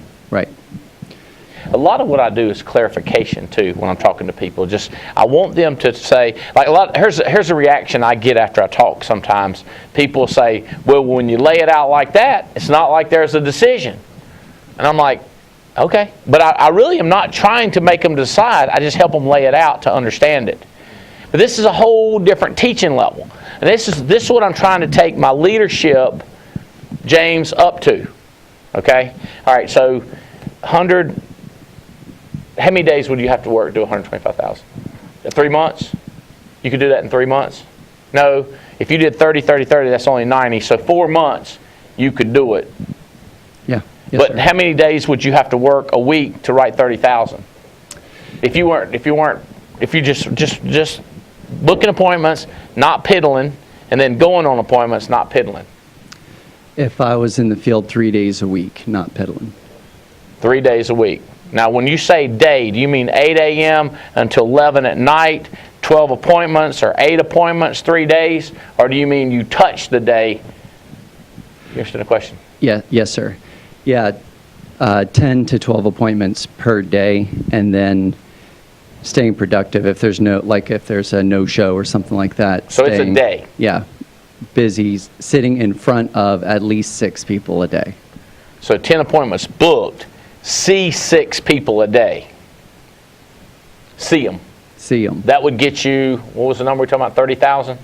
C: A lot of what I do is clarification too when I'm talking to people. Just I want them to say, like here's a reaction I get after I talk sometimes. People say, well, when you lay it out like that, it's not like there's a decision. And I'm like, okay. But I really am not trying to make them decide. I just help them lay it out to understand it. But this is a whole different teaching level. And this is what I'm trying to take my leadership, James, up to. Okay? All right, so 100, how many days would you have to work to do 125,000? 3 months? You could do that in 3 months? No. If you did 30, 30, 30, that's only 90. So 4 months, you could do it.
R: Yeah. Yes,
C: but
R: sir.
C: how many days would you have to work a week to write 30,000? If you just booking appointments, not piddling, and then going on appointments, not piddling.
R: If I was in the field 3 days a week, not piddling.
C: 3 days a week. Now, when you say day, do you mean 8 a.m. until 11 at night, 12 appointments, or 8 appointments, 3 days? Or do you mean you touch the day? You understand the question?
R: Yeah, yes, sir. Yeah, 10 to 12 appointments per day, and then staying productive if there's a no-show or something like that.
C: So it's a day.
R: Yeah, busy, sitting in front of at least 6 people a day.
C: So 10 appointments booked. See 6 people a day. See them. That would get you, what was the number we were talking about, 30,000?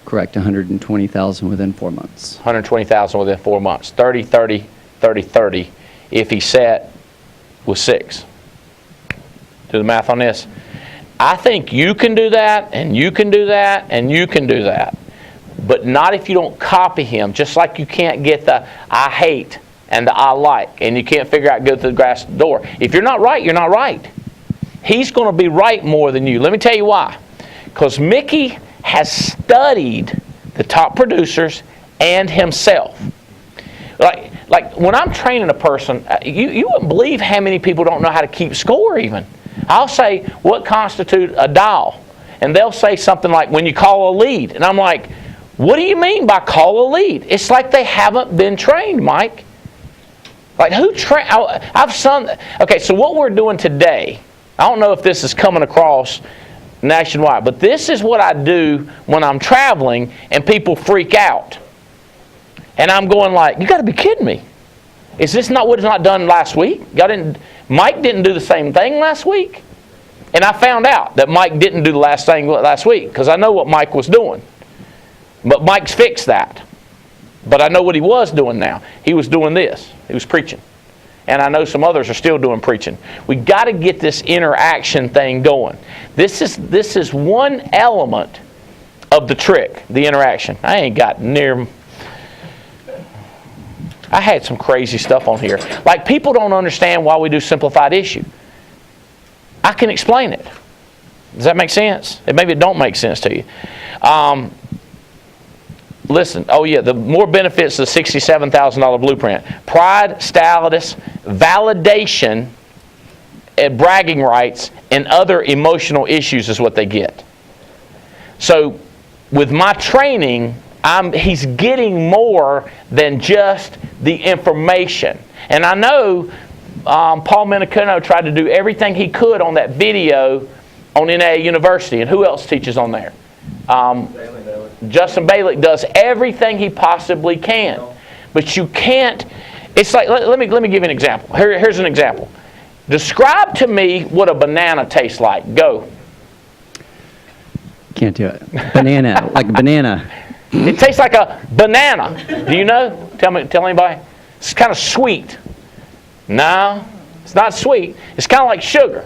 R: Correct, 120,000 within 4 months.
C: 120,000 within 4 months. 30, 30, 30, 30. If he sat with 6. Do the math on this. I think you can do that, and you can do that, and you can do that. But not if you don't copy him. Just like you can't get the I hate and the I like, and you can't figure out go through the glass door. If you're not right, you're not right. He's going to be right more than you. Let me tell you why. Because Mickey has studied the top producers and himself. Like when I'm training a person, you wouldn't believe how many people don't know how to keep score even. I'll say, what constitutes a dial? And they'll say something like, when you call a lead. And I'm like, what do you mean by call a lead? It's like they haven't been trained, Mike. Like who trained? Okay, so what we're doing today, I don't know if this is coming across nationwide, but this is what I do when I'm traveling and people freak out. And I'm going like, you got to be kidding me. Is this not what was not done last week? Mike didn't do the same thing last week. And I found out that Mike didn't do the last thing last week because I know what Mike was doing. But Mike's fixed that. But I know what he was doing now. He was doing this. He was preaching. And I know some others are still doing preaching. We got to get this interaction thing going. This is one element of the trick, the interaction. I ain't got near... I had some crazy stuff on here. Like people don't understand why we do simplified issue. I can explain it. Does that make sense? Maybe it don't make sense to you. Listen, the more benefits of the $67,000 blueprint. Pride, status, validation, and bragging rights, and other emotional issues is what they get. So with my training, he's getting more than just the information. And I know Paul Menicuno tried to do everything he could on that video on NAA University. And who else teaches on there? Justin Balick does everything he possibly can. But you can't... It's like, let me give you an example. Here's an example. Describe to me what a banana tastes like. Go.
R: Can't do it. Banana, like a banana.
C: It tastes like a banana. Do you know? Tell anybody. It's kind of sweet. No, it's not sweet. It's kind of like sugar.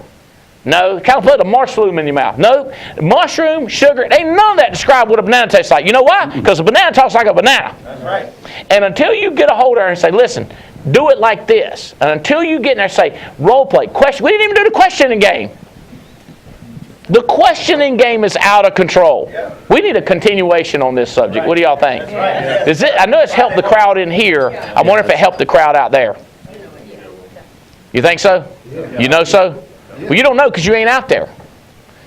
C: No, kind of put a mushroom in your mouth. No, mushroom, sugar, ain't none of that describe what a banana tastes like. You know why? Because a banana talks like a banana.
F: That's right.
C: And until you get a hold of her and say, listen, do it like this. And until you get in there and say, role play, question. We didn't even do the questioning game. The questioning game is out of control. We need a continuation on this subject. What do y'all think? I know it's helped the crowd in here. I wonder if it helped the crowd out there. You think so? You know so? Well, you don't know because you ain't out there.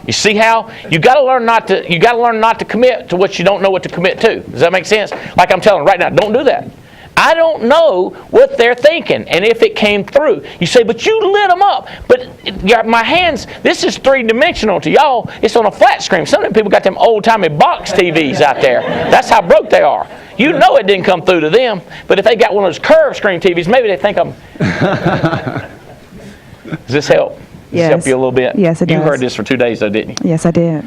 C: You see how? You got to learn not to commit to what you don't know what to commit to. Does that make sense? Like I'm telling right now, don't do that. I don't know what they're thinking and if it came through. You say, but you lit them up. But my hands, this is three-dimensional to y'all. It's on a flat screen. Some of them people got them old-timey box TVs out there. That's how broke they are. You know it didn't come through to them. But if they got one of those curved screen TVs, maybe they think I'm... Does this help? Does this help you a little bit?
N: Yes, it does.
C: You heard this for 2 days, though, didn't you?
N: Yes, I did.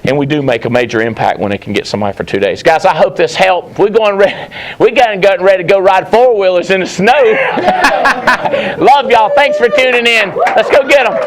C: And we do make a major impact when it can get somebody for 2 days. Guys, I hope this helped. We're getting ready to go ride four-wheelers in the snow. Love y'all. Thanks for tuning in. Let's go get them.